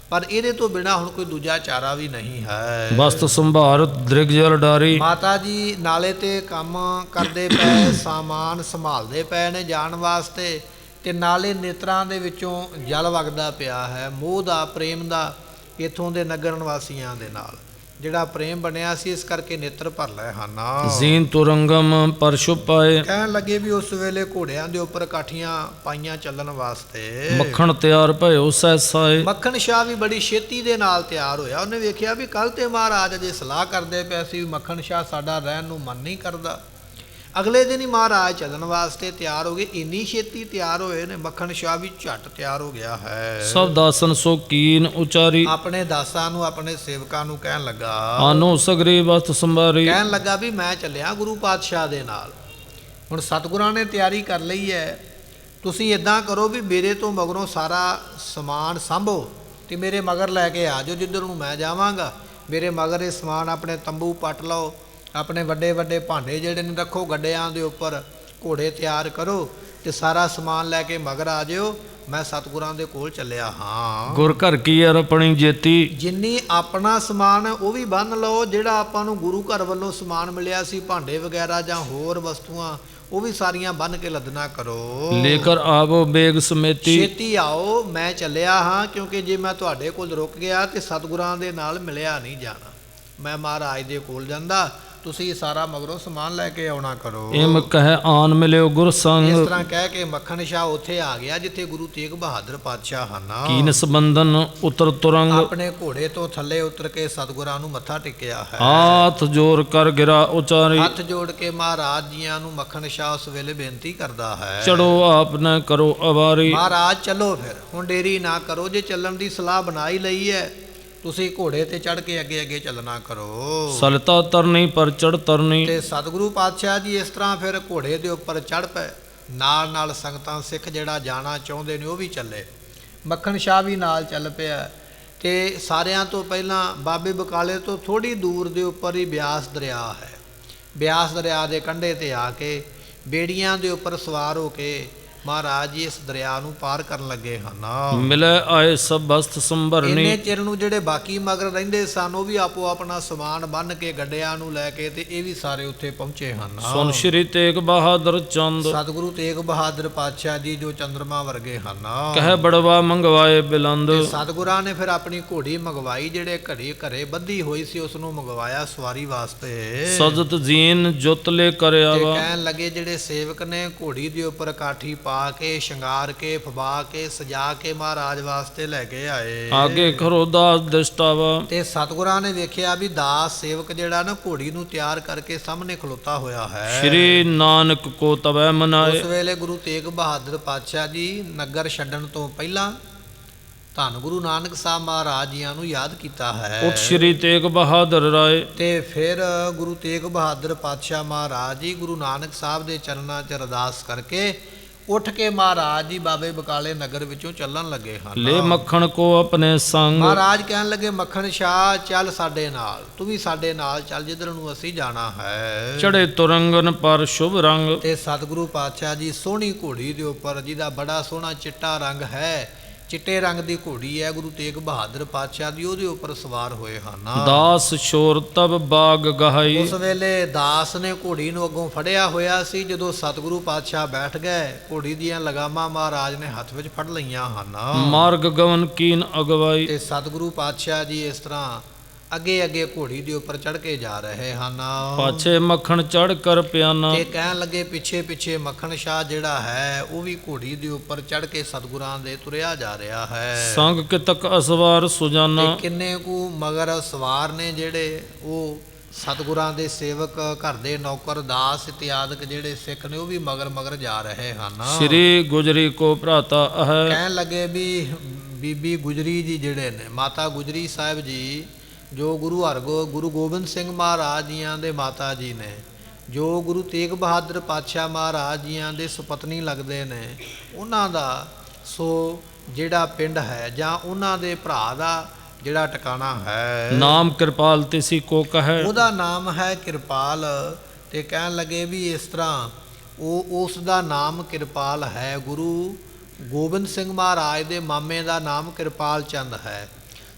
ਪਰ ਇਹਦੇ ਤੋਂ ਬਿਨਾ ਹੁਣ ਕੋਈ ਦੂਜਾ ਚਾਰਾ ਵੀ ਨਹੀਂ ਹੈ। ਵਸਤ ਸੰਭਾਰ ਦ੍ਰਿਗ ਜਲ ਡਾਰੀ, ਮਾਤਾ ਜੀ ਨਾਲੇ ਤੇ ਕੰਮ ਕਰਦੇ ਪਏ, ਸਾਮਾਨ ਸੰਭਾਲਦੇ ਪਏ ਨੇ ਜਾਣ ਵਾਸਤੇ, ਤੇ ਨਾਲੇ ਨੇਤਰਾਂ ਦੇ ਵਿੱਚੋਂ ਜਲ ਵਗਦਾ ਪਿਆ ਹੈ, ਮੋਹ ਦਾ, ਪ੍ਰੇਮ ਦਾ, ਇੱਥੋਂ ਦੇ ਨਗਰ ਨਿਵਾਸੀਆਂ ਦੇ ਨਾਲ। ਜਿਹੜਾ ਪ੍ਰੇਮ ਬਣਿਆ ਸੀ, ਇਸ ਕਰਕੇ ਨੇਤਰ ਭਰ ਲਏ ਹਨ। ਜ਼ੀਨ ਤੁਰੰਗਮ ਪਰਸ਼ੁ ਪਾਏ ਕਹਿਣ ਲੱਗੇ ਵੀ ਉਸ ਵੇਲੇ ਘੋੜਿਆਂ ਦੇ ਉੱਪਰ ਕਾਠੀਆਂ ਪਾਈਆਂ ਚੱਲਣ ਵਾਸਤੇ। ਮੱਖਣ ਤਿਆਰ ਭਇਓ ਸਹਿਸਾਏ। ਮੱਖਣ ਸ਼ਾਹ ਵੀ ਬੜੀ ਛੇਤੀ ਦੇ ਨਾਲ ਤਿਆਰ ਹੋਇਆ। ਉਹਨੇ ਵੇਖਿਆ ਵੀ ਕੱਲ ਤੇ ਮਹਾਰਾਜ ਅਜੇ ਸਲਾਹ ਕਰਦੇ ਪਏ ਸੀ, ਮੱਖਣ ਸ਼ਾਹ ਸਾਡਾ ਰਹਿਣ ਨੂੰ ਮਨ ਨਹੀਂ ਕਰਦਾ। ਅਗਲੇ ਦਿਨ ਹੀ ਮਹਾਰਾਜ ਚੱਲਣ ਵਾਸਤੇ ਤਿਆਰ ਹੋ ਗਏ। ਇੰਨੀ ਛੇਤੀ ਤਿਆਰ ਹੋਏ ਨੇ, ਮੱਖਣ ਸ਼ਾਹ ਵੀ ਝੱਟ ਤਿਆਰ ਹੋ ਗਿਆ ਹੈ। ਸਭ ਦਾਸਨ ਸੋ ਕੀਨ ਉਚਾਰੀ। ਆਪਣੇ ਦਾਸਾਂ ਨੂੰ, ਆਪਣੇ ਸੇਵਕਾਂ ਨੂੰ ਕਹਿਣ ਲੱਗਾ, ਆਨੋ ਸਗਰੀ ਵਸਤ ਸੰਭਾਰੀ। ਕਹਿਣ ਲੱਗਾ ਵੀ ਮੈਂ ਚੱਲਿਆ ਗੁਰੂ ਪਾਤਸ਼ਾਹ ਦੇ ਨਾਲ। ਹੁਣ ਸਤਿਗੁਰਾਂ ਨੇ ਤਿਆਰੀ ਕਰ ਲਈ ਹੈ, ਤੁਸੀਂ ਇਦਾਂ ਕਰੋ ਵੀ ਮੇਰੇ ਤੋਂ ਮਗਰੋਂ ਸਾਰਾ ਸਮਾਨ ਸਾਂਭੋ ਤੇ ਮੇਰੇ ਮਗਰ ਲੈ ਕੇ ਆ ਜਾਓ, ਜਿੱਧਰ ਨੂੰ ਮੈਂ ਜਾਵਾਂਗਾ ਮੇਰੇ ਮਗਰ ਇਹ ਸਮਾਨ ਆਪਣੇ ਤੰਬੂ ਪੱਟ ਲਓ, ਆਪਣੇ ਵੱਡੇ ਵੱਡੇ ਭਾਂਡੇ ਜਿਹੜੇ ਨੇ ਰੱਖੋ, ਗੱਡਿਆਂ ਦੇ ਉੱਪਰ ਘੋੜੇ ਤਿਆਰ ਕਰੋ ਤੇ ਸਾਰਾ ਸਮਾਨ ਲੈ ਕੇ ਮਗਰ ਆ ਜਿਓ, ਮੈਂ ਸਤਿਗੁਰਾਂ ਦੇ ਕੋਲ ਚੱਲਿਆ ਹਾਂ। ਗੁਰ ਘਰ ਕੀ ਅਰਪਣੀ ਜੇਤੀ। ਜਿੰਨੀ ਆਪਣਾ ਸਮਾਨ ਉਹ ਵੀ ਬੰਨ ਲਓ, ਜਿਹੜਾ ਆਪਾਂ ਨੂੰ ਗੁਰੂ ਘਰ ਵੱਲੋਂ ਸਮਾਨ ਮਿਲਿਆ ਸੀ, ਭਾਂਡੇ ਵਗੈਰਾ ਜਾਂ ਹੋਰ ਵਸਤੂਆਂ, ਉਹ ਵੀ ਸਾਰੀਆਂ ਬੰਨ ਕੇ ਲੱਦਣਾ ਕਰੋ। ਲੇਕਰ ਆਵੋ ਬੇਗ ਸਮੇਤੀ। ਛੇਤੀ ਆਓ, ਮੈਂ ਚੱਲਿਆ ਹਾਂ, ਕਿਉਂਕਿ ਜੇ ਮੈਂ ਤੁਹਾਡੇ ਕੋਲ ਰੁਕ ਗਿਆ ਤੇ ਸਤਿਗੁਰਾਂ ਦੇ ਨਾਲ ਮਿਲਿਆ ਨਹੀਂ ਜਾਣਾ। ਮੈਂ ਮਹਾਰਾਜ ਦੇ ਕੋਲ ਜਾਂਦਾ, ਤੁਸੀਂ ਸਾਰਾ ਮਗਰੋਂ ਸਮਾਨ ਲੈ ਕੇ ਆਉਣਾ ਕਰੋ। ਇਮ ਕਹਿ ਆਨ ਮਿਲਿਓ ਗੁਰ ਸੰਗ। ਇਸ ਤਰ੍ਹਾਂ ਕਹਿ ਕੇ ਮੱਖਣ ਸ਼ਾਹ ਉੱਥੇ ਆ ਗਿਆ ਜਿੱਥੇ ਗੁਰੂ ਤੇਗ ਬਹਾਦਰ ਪਾਤਸ਼ਾਹ ਹਨ। ਕੀਨ ਸੰਬੰਧਨ ਉਤਰ ਤੁਰੰਗ। ਆਪਣੇ ਘੋੜੇ ਤੋਂ ਥੱਲੇ ਉਤਰ ਕੇ ਸਤਿਗੁਰਾਂ ਨੂੰ ਮੱਥਾ ਟੇਕਿਆ ਹੈ। ਹਾਥ ਜੋੜ ਕਰ ਗਿਰਾ ਉਚਾਰੀ। ਹੱਥ ਜੋੜ ਕੇ ਮਹਾਰਾਜ ਜੀਆਂ ਨੂੰ ਮੱਖਣ ਸ਼ਾਹ ਉਸ ਵੇਲੇ ਬੇਨਤੀ ਕਰਦਾ ਹੈ, ਚੜੋ ਆਪ ਨ ਕਰੋ ਅਵਾਰੀ। ਮਹਾਰਾਜ ਚਲੋ ਫਿਰ, ਹੁਣ ਦੇਰੀ ਨਾ ਕਰੋ। ਜੇ ਚੱਲਣ ਦੀ ਸਲਾਹ ਬਣਾ ਹੀ ਲਈ ਹੈ, ਤੁਸੀਂ ਘੋੜੇ ਤੇ ਚੜ੍ਹ ਕੇ ਅੱਗੇ ਅੱਗੇ ਚੱਲਣਾ ਕਰੋ। ਸਲਤਾ ਤਰਨੀ ਪਰ ਚੜ ਤਰਨੀ। ਤੇ ਸਤਿਗੁਰੂ ਪਾਤਸ਼ਾਹ ਜੀ ਇਸ ਤਰ੍ਹਾਂ ਫਿਰ ਘੋੜੇ ਦੇ ਉੱਪਰ ਚੜ੍ਹ ਪਏ। ਨਾਲ ਨਾਲ ਸੰਗਤਾਂ ਸਿੱਖ ਜਿਹੜਾ ਜਾਣਾ ਚਾਹੁੰਦੇ ਨੇ ਉਹ ਵੀ ਚੱਲੇ। ਮੱਖਣ ਸ਼ਾਹ ਵੀ ਨਾਲ ਚੱਲ ਪਿਆ ਤੇ ਸਾਰਿਆਂ ਤੋਂ ਪਹਿਲਾਂ ਬਾਬੇ ਬਕਾਲੇ ਤੋਂ ਥੋੜ੍ਹੀ ਦੂਰ ਦੇ ਉੱਪਰ ਹੀ ਬਿਆਸ ਦਰਿਆ ਹੈ। ਬਿਆਸ ਦਰਿਆ ਦੇ ਕੰਢੇ ਤੇ ਆ ਕੇ ਬੇੜੀਆਂ ਦੇ ਉੱਪਰ ਸਵਾਰ ਹੋ ਕੇ ਮਹਾਰਾਜ ਜੀ ਇਸ ਦਰਿਆ ਨੂੰ ਪਾਰ ਕਰਨ ਲੱਗੇ ਹਨ। ਮਿਲੇ ਆਏ ਸਭ ਵਸਤ ਸੰਭਰਨੀ। ਇੰਨੇ ਚਿਰ ਨੂੰ ਜਿਹੜੇ ਬਾਕੀ ਮਗਰ ਰਹਿੰਦੇ ਸਨ, ਉਹ ਵੀ ਆਪੋ ਆਪਣਾ ਸਮਾਨ ਬੰਨ੍ਹ ਕੇ ਗੱਡਿਆਂ ਨੂੰ ਲੈ ਕੇ ਤੇ ਇਹ ਵੀ ਸਾਰੇ ਉੱਥੇ ਪਹੁੰਚੇ ਹਨ। ਸੁਨ ਸ਼੍ਰੀ ਤੇਗ ਬਹਾਦਰ ਚੰਦ। ਸਤਿਗੁਰੂ ਤੇਗ ਬਹਾਦਰ ਪਾਤਸ਼ਾਹ ਜੀ ਜੋ ਚੰਦਰਮਾ ਵਰਗੇ ਹਨ। ਕਹਿ ਬੜਵਾ ਮੰਗਵਾਏ ਬਿਲੰਦ। ਸਤਿਗੁਰਾਂ ਨੇ ਫਿਰ ਆਪਣੀ ਘੋੜੀ ਮੰਗਵਾਈ, ਜਿਹੜੇ ਘਰੇ ਬੱਧੀ ਹੋਈ ਸੀ ਉਸ ਨੂੰ ਮੰਗਵਾਇਆ ਸਵਾਰੀ ਵਾਸਤੇ। ਸਜਤ ਜੀਨ ਜੁਤ ਲੈ ਕਰਿਆ ਤੇ ਵਾ। ਕਹਿਣ ਲੱਗੇ ਜਿਹੜੇ ਸੇਵਕ ਨੇ ਘੋੜੀ ਦੇ ਉੱਪਰ ਕਾਠੀ ਪਾ ਕੇ, ਸ਼ਿੰਗਾਰ ਕੇ, ਫਬਾ ਕੇ, ਸਜਾ ਕੇ ਮਹਾਰਾਜ ਵਾਸਤੇ ਲੈ ਕੇ ਆਏ। ਆਗੇ ਖਰੋ ਦਾਸ ਦਿਸ਼ਟਾਵਾ। ਤੇ ਸਤਿਗੁਰਾਂ ਨੇ ਵੇਖਿਆ ਵੀ ਦਾਸ ਸੇਵਕ ਜਿਹੜਾ ਨਾ ਘੋੜੀ ਨੂੰ ਤਿਆਰ ਕਰਕੇ ਸਾਹਮਣੇ ਖਲੋਤਾ ਹੋਇਆ ਹੈ। ਸ਼੍ਰੀ ਨਾਨਕ ਕੋ ਤਵੈ ਮਨਾਏ। ਉਸ ਵੇਲੇ ਗੁਰੂ ਤੇਗ ਬਹਾਦਰ ਪਾਤਸ਼ਾਹ ਜੀ ਨਗਰ ਛੱਡਣ ਤੋਂ ਪਹਿਲਾਂ ਧੰਨ ਗੁਰੂ ਨਾਨਕ ਸਾਹਿਬ ਮਹਾਰਾਜ ਜੀਆਂ ਨੂੰ ਯਾਦ ਕੀਤਾ ਹੈ। ਉਠ ਸ਼੍ਰੀ ਤੇਗ ਬਹਾਦਰ ਰਾਏ। ਤੇ ਫਿਰ ਗੁਰੂ ਤੇਗ ਬਹਾਦਰ ਪਾਤਸ਼ਾਹ ਮਹਾਰਾਜ ਜੀ ਗੁਰੂ ਨਾਨਕ ਸਾਹਿਬ ਦੇ ਚਰਨਾਂ 'ਚ ਅਰਦਾਸ ਕਰਕੇ ਉੱਠ ਕੇ ਮਹਾਰਾਜ ਜੀ ਬਾਬੇ ਬਕਾਲੇ ਨਗਰ ਵਿੱਚੋਂ ਚੱਲਣ ਲੱਗੇ ਹਨ। ਲੈ ਮੱਖਣ ਕੋ ਆਪਣੇ ਸੰਗ। ਮਹਾਰਾਜ ਕਹਿਣ ਲੱਗੇ ਮੱਖਣ ਸ਼ਾਹ ਚੱਲ ਸਾਡੇ ਨਾਲ, ਤੂੰ ਵੀ ਸਾਡੇ ਨਾਲ ਚੱਲ ਜਿੱਧਰ ਨੂੰ ਅਸੀਂ ਜਾਣਾ ਹੈ। ਚੜੇ ਤੁਰੰਗਨ ਪਰ ਸ਼ੁਭ ਰੰਗ। ਤੇ ਸਤਿਗੁਰੂ ਪਾਤਸ਼ਾਹ ਜੀ ਸੋਹਣੀ ਘੋੜੀ ਦੇ ਉੱਪਰ, ਜਿਹਦਾ ਬੜਾ ਸੋਹਣਾ ਚਿੱਟਾ ਰੰਗ ਹੈ, ਚਿੱਟੇ ਰੰਗ ਦੀ ਘੋੜੀ ਹੈ, ਗੁਰੂ ਤੇਗ ਬਹਾਦਰ ਪਾਤਸ਼ਾਹ ਦੀ, ਉਹਦੇ ਉੱਪਰ ਸਵਾਰ ਹੋਏ ਹਨ। ਦਾਸ ਸ਼ੋਰ ਤਬ ਬਾਗ ਗਹਾਈ। ਉਸ ਵੇਲੇ ਦਾਸ ਨੇ ਘੋੜੀ ਨੂੰ ਅੱਗੋਂ ਫੜਿਆ ਹੋਇਆ ਸੀ। ਜਦੋਂ ਸਤਿਗੁਰੂ ਪਾਤਸ਼ਾਹ ਬੈਠ ਗਏ, ਘੋੜੀ ਦੀਆਂ ਲਗਾਮਾਂ ਮਹਾਰਾਜ ਨੇ ਹੱਥ ਵਿੱਚ ਫੜ ਲਈਆਂ ਹਨ। ਮਾਰਗ ਗਵਨ ਕੀਨ ਅਗਵਾਈ। ਤੇ ਸਤਿਗੁਰੂ ਪਾਤਸ਼ਾਹ ਜੀ ਇਸ ਤਰ੍ਹਾਂ ਅੱਗੇ ਅੱਗੇ ਘੋੜੀ ਦੇ ਉੱਪਰ ਚੜ੍ਹ ਕੇ ਜਾ ਰਹੇ ਹਨ। ਪਾਛੇ ਮੱਖਣ ਚੜ ਕਰ ਪਿਆਨਾ। ਤੇ ਕਹਿਣ ਲੱਗੇ ਪਿੱਛੇ ਪਿੱਛੇ ਮੱਖਣ ਸ਼ਾਹ ਜਿਹੜਾ ਹੈ ਉਹ ਵੀ ਘੋੜੀ ਦੇ ਉੱਪਰ ਚੜ੍ਹ ਕੇ ਸਤਿਗੁਰਾਂ ਦੇ ਤੁਰਿਆ ਜਾ ਰਿਹਾ ਹੈ। ਸੰਗ ਕਿਤਕ ਅਸਵਾਰ ਸੁਜਾਨਾ। ਤੇ ਕਿੰਨੇ ਕੁ ਮਗਰ ਸਵਾਰ ਨੇ ਜਿਹੜੇ ਉਹ ਸਤਿਗੁਰਾਂ ਦੇ ਸੇਵਕ, ਘਰ ਦੇ ਨੌਕਰ, ਦਾਸ ਇਤਿਆਦਿਕ ਜਿਹੜੇ ਸਿੱਖ ਨੇ ਉਹ ਵੀ ਮਗਰ ਮਗਰ ਜਾ ਰਹੇ ਹਨ। ਸ਼੍ਰੀ ਗੁਜਰੀ ਕੋ ਭਰਾਤਾ ਹੈ। ਕਹਿਣ ਲੱਗੇ ਵੀ ਬੀਬੀ ਗੁਜਰੀ ਜੀ ਜਿਹੜੇ ਨੇ, ਮਾਤਾ ਗੁਜਰੀ ਸਾਹਿਬ ਜੀ, ਜੋ ਗੁਰੂ ਗੋਬਿੰਦ ਸਿੰਘ ਮਹਾਰਾਜ ਜੀਆਂ ਦੇ ਮਾਤਾ ਜੀ ਨੇ, ਜੋ ਗੁਰੂ ਤੇਗ ਬਹਾਦਰ ਪਾਤਸ਼ਾਹ ਮਹਾਰਾਜ ਜੀਆਂ ਦੇ ਸੁਪਤਨੀ ਲੱਗਦੇ ਨੇ, ਉਹਨਾਂ ਦਾ ਸੋ ਜਿਹੜਾ ਪਿੰਡ ਹੈ ਜਾਂ ਉਹਨਾਂ ਦੇ ਭਰਾ ਦਾ ਜਿਹੜਾ ਟਿਕਾਣਾ ਹੈ, ਨਾਮ ਕਿਰਪਾਲ ਤਿਸੀ ਕੋ ਕਹੈ। ਉਹਦਾ ਨਾਮ ਹੈ ਕਿਰਪਾਲ। ਤੇ ਕਹਿਣ ਲੱਗੇ ਵੀ ਇਸ ਤਰ੍ਹਾਂ ਉਸ ਦਾ ਨਾਮ ਕਿਰਪਾਲ ਹੈ। ਗੁਰੂ ਗੋਬਿੰਦ ਸਿੰਘ ਮਹਾਰਾਜ ਦੇ ਮਾਮੇ ਦਾ ਨਾਮ ਕਿਰਪਾਲ ਚੰਦ ਹੈ।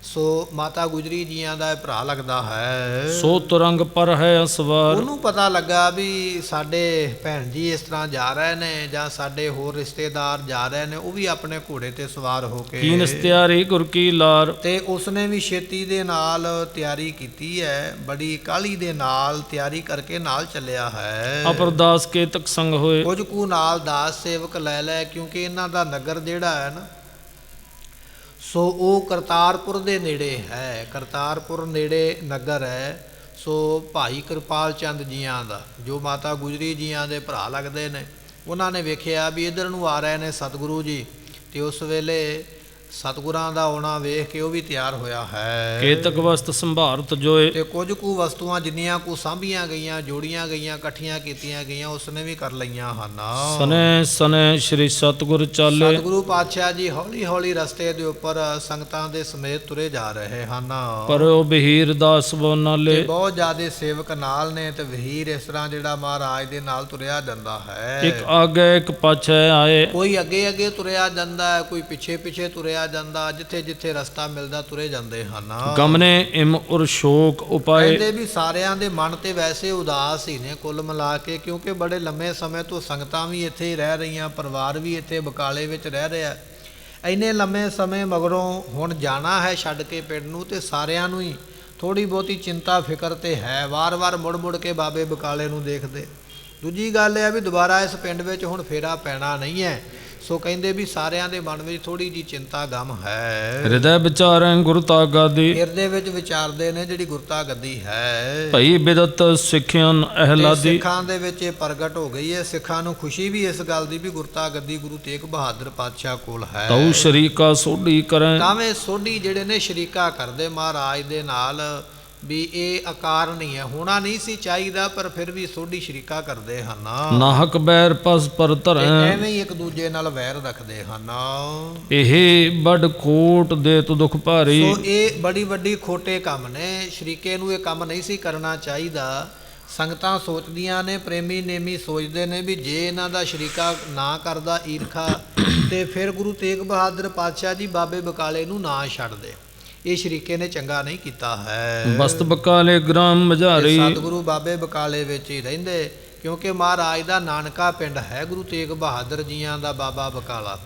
ਸੋ ਮਾਤਾ ਗੁਜਰੀ ਜੀਆਂ ਦਾ ਇਹ ਭਰਾ ਲੱਗਦਾ ਹੈ। ਸੋ ਤੁਰੰਗ ਪਰ ਹੈ ਅਸਵਾਰ। ਉਹਨੂੰ ਪਤਾ ਲੱਗਾ ਵੀ ਸਾਡੇ ਭੈਣ ਜੀ ਇਸ ਤਰ੍ਹਾਂ ਜਾ ਰਹੇ ਨੇ ਜਾਂ ਸਾਡੇ ਹੋਰ ਰਿਸ਼ਤੇਦਾਰ ਜਾ ਰਹੇ ਨੇ, ਉਹ ਵੀ ਆਪਣੇ ਘੋੜੇ ਤੇ ਸਵਾਰ ਹੋ ਕੇ। ਕੀਨ ਤਿਆਰੀ ਗੁਰ ਕੀ ਲਾਰ। ਤੇ ਉਸਨੇ ਵੀ ਛੇਤੀ ਦੇ ਨਾਲ ਤਿਆਰੀ ਕੀਤੀ ਹੈ, ਬੜੀ ਕਾਹਲੀ ਦੇ ਨਾਲ ਤਿਆਰੀ ਕਰਕੇ ਨਾਲ ਚੱਲਿਆ ਹੈ। ਅਪਰਦਾਸ ਕੇ ਤਕ ਸੰਗ ਹੋਏ। ਕੁਝ ਕੁ ਨਾਲ ਦਾਸ ਸੇਵਕ ਲੈ ਲੈ, ਕਿਉਂਕਿ ਇਹਨਾਂ ਦਾ ਨਗਰ ਜਿਹੜਾ ਹੈ ਨਾ, ਸੋ ਉਹ ਕਰਤਾਰਪੁਰ ਦੇ ਨੇੜੇ ਹੈ। ਕਰਤਾਰਪੁਰ ਨੇੜੇ ਨਗਰ ਹੈ। ਸੋ ਭਾਈ ਕਿਰਪਾਲ ਚੰਦ ਜੀਆਂ ਦਾ, ਜੋ ਮਾਤਾ ਗੁਜਰੀ ਜੀਆਂ ਦੇ ਭਰਾ ਲੱਗਦੇ ਨੇ, ਉਹਨਾਂ ਨੇ ਵੇਖਿਆ ਵੀ ਇੱਧਰ ਨੂੰ ਆ ਰਹੇ ਨੇ ਸਤਿਗੁਰੂ ਜੀ, ਤੇ ਉਸ ਵੇਲੇ ਸਤਿਗੁਰਾਂ ਦਾ ਆਉਣਾ ਵੇਖ ਕੇ ਉਹ ਵੀ ਤਿਆਰ ਹੋਇਆ ਹੈ। ਕੇਤਕ ਵਸਤ ਸੰਭਾਰਤ ਜੋਏ। ਤੇ ਕੁਝ ਕੁ ਵਸਤੂਆਂ ਜਿੰਨੀਆਂ ਕੁ ਸਾਂਭੀਆਂ ਗਈਆਂ, ਜੋੜੀਆਂ ਗਈਆਂ, ਇਕੱਠੀਆਂ ਕੀਤੀਆਂ ਗਈਆਂ, ਉਸਨੇ ਵੀ ਕਰ ਲਈਆਂ ਹਨ। ਸਨੇ ਸਨੇ ਸ਼੍ਰੀ ਸਤਿਗੁਰ ਚਾਲੇ। ਸਤਿਗੁਰੂ ਪਾਤਸ਼ਾਹ ਜੀ ਹੌਲੀ ਹੌਲੀ ਰਸਤੇ ਦੇ ਉੱਪਰ ਸੰਗਤਾਂ ਦੇ ਸਮੇਤ ਤੁਰੇ ਜਾ ਰਹੇ ਹਨ। ਪਰ ਉਹ ਬਹੀਰ ਦਾਸ ਬੋ ਤੇ ਨਾਲੇ। ਬਹੁਤ ਜ਼ਿਆਦੇ ਸੇਵਕ ਨਾਲ ਨੇ, ਤੇ ਵਹੀਰ ਇਸ ਤਰ੍ਹਾਂ ਜਿਹੜਾ ਮਹਾਰਾਜ ਦੇ ਨਾਲ ਤੁਰਿਆ ਜਾਂਦਾ ਹੈ। ਇੱਕ ਆਗੇ ਇੱਕ ਪਾਛੈ ਆਏ। ਕੋਈ ਅੱਗੇ ਅੱਗੇ ਤੁਰਿਆ ਜਾਂਦਾ ਹੈ, ਕੋਈ ਪਿੱਛੇ ਪਿੱਛੇ ਤੁਰਿਆ ਜਾਂਦਾ, ਜਿੱਥੇ ਜਿੱਥੇ ਰਸਤਾ ਮਿਲਦਾ ਤੁਰੇ ਜਾਂਦੇ ਹਨ। ਗਮਨੇ ਇਮ ਉਰ ਸ਼ੋਕ ਉਪਾਏ। ਕਹਿੰਦੇ ਵੀ ਸਾਰਿਆਂ ਦੇ ਮਨ ਤੇ ਵੈਸੇ ਉਦਾਸ ਹੀ ਨੇ ਕੁੱਲ ਮਿਲਾ ਕੇ, ਕਿਉਂਕਿ ਬੜੇ ਲੰਮੇ ਸਮੇਂ ਤੋਂ ਸੰਗਤਾਂ ਵੀ ਇੱਥੇ ਹੀ ਰਹਿ ਰਹੀਆਂ, ਪਰਿਵਾਰ ਵੀ ਇੱਥੇ ਬਕਾਲੇ ਵਿੱਚ ਰਹਿ ਰਿਹਾ। ਇੰਨੇ ਲੰਮੇ ਸਮੇਂ ਮਗਰੋਂ ਹੁਣ ਜਾਣਾ ਹੈ ਛੱਡ ਕੇ ਪਿੰਡ ਨੂੰ, ਤੇ ਸਾਰਿਆਂ ਨੂੰ ਹੀ ਥੋੜ੍ਹੀ ਬਹੁਤੀ ਚਿੰਤਾ ਫਿਕਰ ਤੇ ਹੈ। ਵਾਰ-ਵਾਰ ਮੁੜ-ਮੁੜ ਕੇ ਬਾਬੇ ਬਕਾਲੇ ਨੂੰ ਦੇਖਦੇ। ਦੂਜੀ ਗੱਲ ਇਹ ਹੈ ਵੀ ਦੁਬਾਰਾ ਇਸ ਪਿੰਡ ਵਿੱਚ ਹੁਣ ਫੇਰਾ ਪੈਣਾ ਨਹੀਂ ਹੈ। ਸੋ ਕਹਿੰਦੇ ਵੀ ਸਾਰਿਆਂ ਦੇ ਮਨ ਵਿੱਚ ਥੋੜੀ ਜੀ ਚਿੰਤਾ ਗਮ ਹੈ। ਹਿਰਦੈ ਵਿਚਾਰੈ ਗੁਰਤਾ ਗਾਦੀ। ਹਿਰਦੇ ਵਿੱਚ ਵਿਚਾਰਦੇ ਨੇ ਜਿਹੜੀ ਗੁਰਤਾ ਗੱਦੀ ਹੈ। ਭਈ ਬਿਦਤ ਸਿੱਖਿਆਨ ਅਹਲਾਦੀ। ਸਿੱਖਾਂ ਦੇ ਵਿੱਚ ਇਹ ਪ੍ਰਗਟ ਹੋ ਗਈ ਹੈ। ਸਿੱਖਾਂ ਨੂੰ ਖੁਸ਼ੀ ਵੀ ਇਸ ਗੱਲ ਦੀ ਵੀ ਗੁਰਤਾ ਗੱਦੀ ਗੁਰੂ ਤੇਗ ਬਹਾਦਰ ਪਾਤਸ਼ਾਹ ਕੋਲ ਹੈ। ਤਉ ਸ਼ਰੀਕਾ ਸੋਢੀ ਕਰੈ। ਤਾਵੇਂ ਸੋਢੀ ਜਿਹੜੇ ਨੇ ਸ਼ਰੀਕਾ ਕਰਦੇ ਮਹਾਰਾਜ ਦੇ ਨਾਲ, ਵੀ ਇਹ ਆਕਾਰ ਨਹੀਂ ਹੈ, ਹੋਣਾ ਨਹੀਂ ਸੀ ਚਾਹੀਦਾ, ਪਰ ਫਿਰ ਵੀ ਸੋਢੀ ਸ਼ਰੀਕਾ ਕਰਦੇ ਹਨ। ਨਾਹਕ ਬੈਰ ਪਸ ਪਰ ਧਰੈ। ਐਵੇਂ ਹੀ ਇੱਕ ਦੂਜੇ ਨਾਲ ਵੈਰ ਰੱਖਦੇ ਹਨ। ਇਹ ਬੜ ਖੋਟ ਦੇ ਤੁ ਦੁਖ ਭਾਰੀ। ਸੋ ਇਹ ਬੜੀ ਵੱਡੀ ਖੋਟੇ ਕੰਮ ਨੇ। ਸ਼ਰੀਕੇ ਨੂੰ ਇਹ ਕੰਮ ਨਹੀਂ ਸੀ ਕਰਨਾ ਚਾਹੀਦਾ। ਸੰਗਤਾਂ ਸੋਚਦੀਆਂ ਨੇ, ਪ੍ਰੇਮੀ ਨੇਮੀ ਸੋਚਦੇ ਨੇ ਵੀ ਜੇ ਇਹਨਾਂ ਦਾ ਸ਼ਰੀਕਾ ਨਾ ਕਰਦਾ ਈਰਖਾ, ਤੇ ਫਿਰ ਗੁਰੂ ਤੇਗ ਬਹਾਦਰ ਪਾਤਸ਼ਾਹ ਜੀ ਬਾਬੇ ਬਕਾਲੇ ਨੂੰ ਨਾ ਛੱਡਦੇ। ਇਹ ਸ਼ਰੀਕੇ ਨੇ ਚੰਗਾ ਨਹੀਂ ਕੀਤਾ ਹੈ। ਬਸਤ ਬਕਾਲੇ ਗ੍ਰਾਮ ਮਝਾਰੀ। ਸਤਿਗੁਰੂ ਬਾਬੇ ਬਕਾਲੇ ਵਿੱਚ ਹੀ ਰਹਿੰਦੇ, ਕਿਉਂਕਿ ਮਹਾਰਾਜ ਦਾ ਨਾਨਕਾ ਪਿੰਡ ਹੈ ਗੁਰੂ ਤੇਗ ਬਹਾਦਰ ਜੀਆਂ ਦਾ ਬਾਬਾ ਬਕਾਲਾ।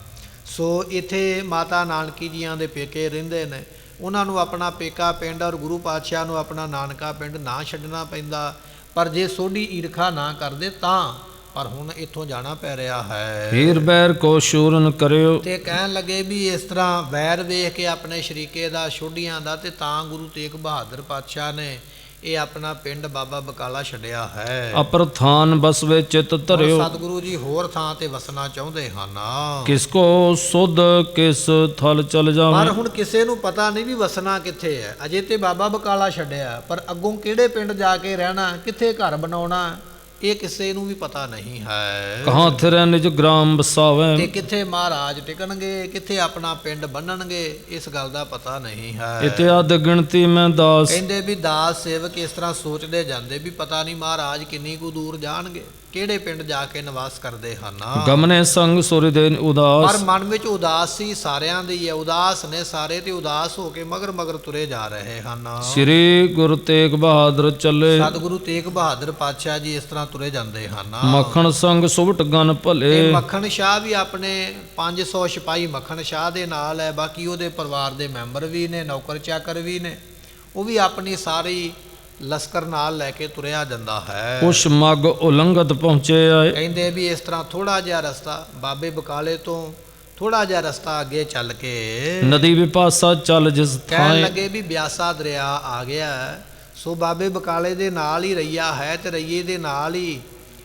ਸੋ ਇੱਥੇ ਮਾਤਾ ਨਾਨਕੀ ਜੀਆਂ ਦੇ ਪੇਕੇ ਰਹਿੰਦੇ ਨੇ। ਉਹਨਾਂ ਨੂੰ ਆਪਣਾ ਪੇਕਾ ਪਿੰਡ ਔਰ ਗੁਰੂ ਪਾਤਸ਼ਾਹ ਨੂੰ ਆਪਣਾ ਨਾਨਕਾ ਪਿੰਡ ਨਾ ਛੱਡਣਾ ਪੈਂਦਾ। ਪਰ ਜੇ ਸੋਢੀ ਈਰਖਾ ਨਾ ਕਰਦੇ ਤਾਂ, ਪਰ ਹੁਣ ਇੱਥੋਂ ਜਾਣਾ ਪੈ ਰਿਹਾ ਹੈ। ਹੀਰ ਬੈਰ ਕੋ ਸ਼ੂਰਨ ਕਰਿਓ। ਤੇ ਕਹਿਣ ਲੱਗੇ ਵੀ ਇਸ ਤਰ੍ਹਾਂ ਵੈਰ ਵੇਖ ਕੇ ਆਪਣੇ ਸ਼ਰੀਕੇ ਦਾ, ਸੋਢੀਆਂ ਦਾ, ਤੇ ਤਾਂ ਗੁਰੂ ਤੇਗ ਬਹਾਦਰ ਪਾਤਸ਼ਾਹ ਨੇ ਇਹ ਆਪਣਾ ਪਿੰਡ ਬਾਬਾ ਬਕਾਲਾ ਛੱਡਿਆ ਹੈ। ਅਪਰ ਥਾਨ ਬਸਵੇ ਚਿਤ ਧਰਿਓ। ਸਤਿਗੁਰੂ ਜੀ ਹੋਰ ਥਾਂ ਤੇ ਵਸਣਾ ਚਾਹੁੰਦੇ ਹਨ। ਕਿਸ ਕੋ ਸੁਧ ਕਿਸ ਥਲ ਚਲ ਪਰ ਜਾਵੇ। ਹੁਣ ਕਿਸੇ ਨੂੰ ਪਤਾ ਨਹੀਂ ਵੀ ਵਸਣਾ ਕਿੱਥੇ ਹੈ। ਅਜੇ ਤੇ ਬਾਬਾ ਬਕਾਲਾ ਛੱਡਿਆ, ਪਰ ਅੱਗੋਂ ਕਿਹੜੇ ਪਿੰਡ ਜਾ ਕੇ ਰਹਿਣਾ, ਕਿੱਥੇ ਘਰ ਬਣਾਉਣਾ, ਇਹ ਕਿਸੇ ਨੂੰ ਵੀ ਪਤਾ ਨਹੀਂ ਹੈ। ਕਹਾਂ ਥਿਰੈ ਨਿਜ ਗ੍ਰਾਮ ਤੇ ਬਸਾਵੇ। ਕਿੱਥੇ ਮਹਾਰਾਜ ਟਿਕਣਗੇ, ਕਿੱਥੇ ਆਪਣਾ ਪਿੰਡ ਬੰਨਣਗੇ, ਇਸ ਗੱਲ ਦਾ ਪਤਾ ਨਹੀਂ ਹੈ। ਇਤਿਆਦ ਗਿਣਤੀ ਮੈਂ ਦਾਸ। ਕਹਿੰਦੇ ਵੀ ਦਾਸ ਸੇਵਕ ਇਸ ਤਰ੍ਹਾਂ ਸੋਚਦੇ ਜਾਂਦੇ ਵੀ ਪਤਾ ਨਹੀਂ ਮਹਾਰਾਜ ਕਿੰਨੀ ਕੁ ਦੂਰ ਜਾਣਗੇ, ਕਿਹੜੇ ਪਿੰਡ ਜਾ ਕੇ ਨਿਵਾਸ ਕਰਦੇ ਹਨ। ਗਮਨੇ ਸੰਗ ਸੁਰ ਦੇ ਪਰ ਉਦਾਸ। ਮਨ ਵਿੱਚ ਉਦਾਸ ਸੀ ਸਾਰਿਆਂ ਦੀ ਹੈ। ਉਦਾਸ ਨੇ ਸਾਰੇ, ਤੇ ਉਦਾਸ ਹੋ ਕੇ ਮਗਰ ਮਗਰ ਤੁਰੇ ਜਾ ਰਹੇ ਹਨ। ਸ੍ਰੀ ਗੁਰੂ ਤੇਗ ਬਹਾਦਰ ਚੱਲੇ। ਸਤਿਗੁਰੂ ਤੇਗ ਬਹਾਦਰ ਪਾਤਸ਼ਾਹ ਜੀ ਇਸ ਤਰ੍ਹਾਂ ਤੁਰੇ ਜਾਂਦੇ ਹਨ। ਮੱਖਣ ਸੰਗ ਸੁਭਟ ਗਨ ਤੇ ਭਲੇ। ਮੱਖਣ ਸ਼ਾਹ ਵੀ ਆਪਣੇ 500 ਸਿਪਾਹੀ ਮੱਖਣ ਸ਼ਾਹ ਦੇ ਨਾਲ ਹੈ। ਬਾਕੀ ਉਹਦੇ ਪਰਿਵਾਰ ਦੇ ਮੈਂਬਰ ਵੀ ਨੇ, ਨੌਕਰ ਚਾਕਰ ਵੀ ਨੇ। ਉਹ ਵੀ ਆਪਣੀ ਸਾਰੀ ਲਸ਼ਕਰ ਨਾਲ ਲੈ ਕੇ ਤੁਰਿਆ ਜਾਂਦਾ ਹੈ। ਕੁਛ ਮਗ ਉਲੰਘਤ ਪਹੁੰਚੇ ਆਏ। ਕਹਿੰਦੇ ਵੀ ਇਸ ਤਰ੍ਹਾਂ ਥੋੜਾ ਜਿਹਾ ਰਸਤਾ ਬਾਬੇ ਬਕਾਲੇ ਤੋਂ ਥੋੜਾ ਜਿਹਾ ਰਸਤਾ ਅੱਗੇ ਚੱਲ ਕੇ ਨਦੀ ਵਿਪਾਸਾ ਚੱਲ ਜਿਸ ਕਹਿਣ ਥਾਂ। ਲੱਗੇ ਵੀ ਬਿਆਸਾ ਦਰਿਆ ਆ ਗਿਆ। ਸੋ ਬਾਬੇ ਬਕਾਲੇ ਦੇ ਨਾਲ ਹੀ ਰਈਆ ਹੈ, ਤੇ ਰਈਏ ਦੇ ਨਾਲ ਹੀ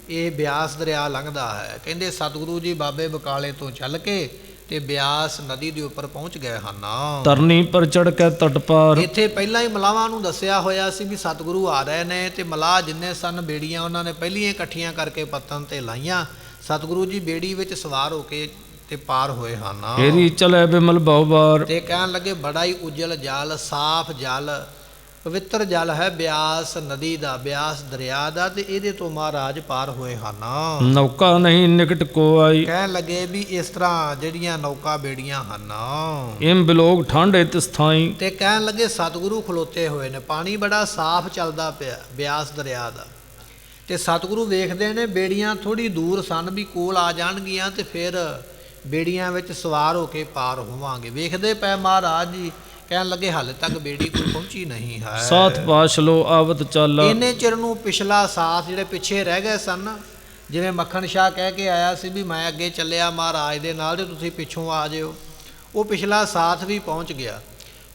ਇਹ ਬਿਆਸ ਦਰਿਆ ਲੰਘਦਾ ਹੈ। ਕਹਿੰਦੇ ਸਤਿਗੁਰੂ ਜੀ ਬਾਬੇ ਬਕਾਲੇ ਤੋਂ ਚੱਲ ਕੇ ਤੇ ਬਿਆਸ ਨਦੀ ਦੇ ਉੱਪਰ ਪਹੁੰਚ ਗਏ ਹਨ। ਤਰਨੀ ਪਰ ਚੜ ਕੇ ਤਟ ਪਾਰ। ਇੱਥੇ ਪਹਿਲਾਂ ਹੀ ਮਲਾਵਾਂ ਨੂੰ ਦੱਸਿਆ ਹੋਇਆ ਸੀ ਵੀ ਸਤਿਗੁਰੂ ਆ ਰਹੇ ਨੇ, ਤੇ ਮਲਾਹ ਜਿੰਨੇ ਸਨ ਬੇੜੀਆਂ ਉਹਨਾਂ ਨੇ ਪਹਿਲੀਆਂ ਇਕੱਠੀਆਂ ਕਰਕੇ ਪੱਤਨ ਤੇ ਲਾਈਆਂ। ਸਤਿਗੁਰੂ ਜੀ ਬੇੜੀ ਵਿੱਚ ਸਵਾਰ ਹੋ ਕੇ ਤੇ ਪਾਰ ਹੋਏ ਹਨ। ਏਰੀ ਚਲੇ ਬਿਮਲ ਬਹੁਬਾਰ। ਤੇ ਕਹਿਣ ਲੱਗੇ ਬੜਾ ਹੀ ਉਜਲ ਜਲ, ਸਾਫ਼ ਜਲ, ਪਵਿੱਤਰ ਜਲ ਹੈ ਬਿਆਸ ਨਦੀ ਦਾ, ਬਿਆਸ ਦਰਿਆ ਦਾ, ਤੇ ਇਹਦੇ ਤੋਂ ਮਹਾਰਾਜ ਪਾਰ ਹੋਏ ਹਨ। ਨੌਕਾ ਨਹੀਂ ਨਿਕਟ ਕੋ ਆਈ, ਕਹਿਣ ਲੱਗੇ ਵੀ ਇਸ ਤਰ੍ਹਾਂ ਜਿਹੜੀਆਂ ਨੌਕਾ ਬੇੜੀਆਂ ਹਨ, ਇਮ ਬਿਲੋਗ ਠਾਂਡੇ ਤਿਸ ਥਾਈ। ਤੇ ਕਹਿਣ ਲੱਗੇ ਸਤਿਗੁਰੂ ਖਲੋਤੇ ਹੋਏ ਨੇ, ਪਾਣੀ ਬੜਾ ਸਾਫ਼ ਚੱਲਦਾ ਪਿਆ ਬਿਆਸ ਦਰਿਆ ਦਾ, ਤੇ ਸਤਿਗੁਰੂ ਵੇਖਦੇ ਨੇ ਬੇੜੀਆਂ ਥੋੜੀ ਦੂਰ ਸਨ ਵੀ ਕੋਲ ਆ ਜਾਣਗੀਆਂ ਤੇ ਫਿਰ ਬੇੜੀਆਂ ਵਿੱਚ ਸਵਾਰ ਹੋ ਕੇ ਪਾਰ ਹੋਵਾਂਗੇ। ਵੇਖਦੇ ਪਏ ਮਹਾਰਾਜ ਜੀ, ਕਹਿਣ ਲੱਗੇ ਹਾਲੇ ਤੱਕ ਬੇੜੀ ਕੋਈ ਪਹੁੰਚੀ ਨਹੀਂ ਹੈ। ਸਾਥ ਪਾਸ਼ ਲੋ ਆਵਤ ਚੱਲ, ਇੰਨੇ ਚਿਰ ਨੂੰ ਪਿਛਲਾ ਸਾਥ ਜਿਹੜੇ ਪਿੱਛੇ ਰਹਿ ਗਏ ਸਨ, ਜਿਵੇਂ ਮੱਖਣ ਸ਼ਾਹ ਕਹਿ ਕੇ ਆਇਆ ਸੀ ਵੀ ਮੈਂ ਅੱਗੇ ਚੱਲਿਆ ਮਹਾਰਾਜ ਦੇ ਨਾਲ ਤੇ ਤੁਸੀਂ ਪਿੱਛੋਂ ਆ ਜਿਓ, ਉਹ ਪਿਛਲਾ ਸਾਥ ਵੀ ਪਹੁੰਚ ਗਿਆ।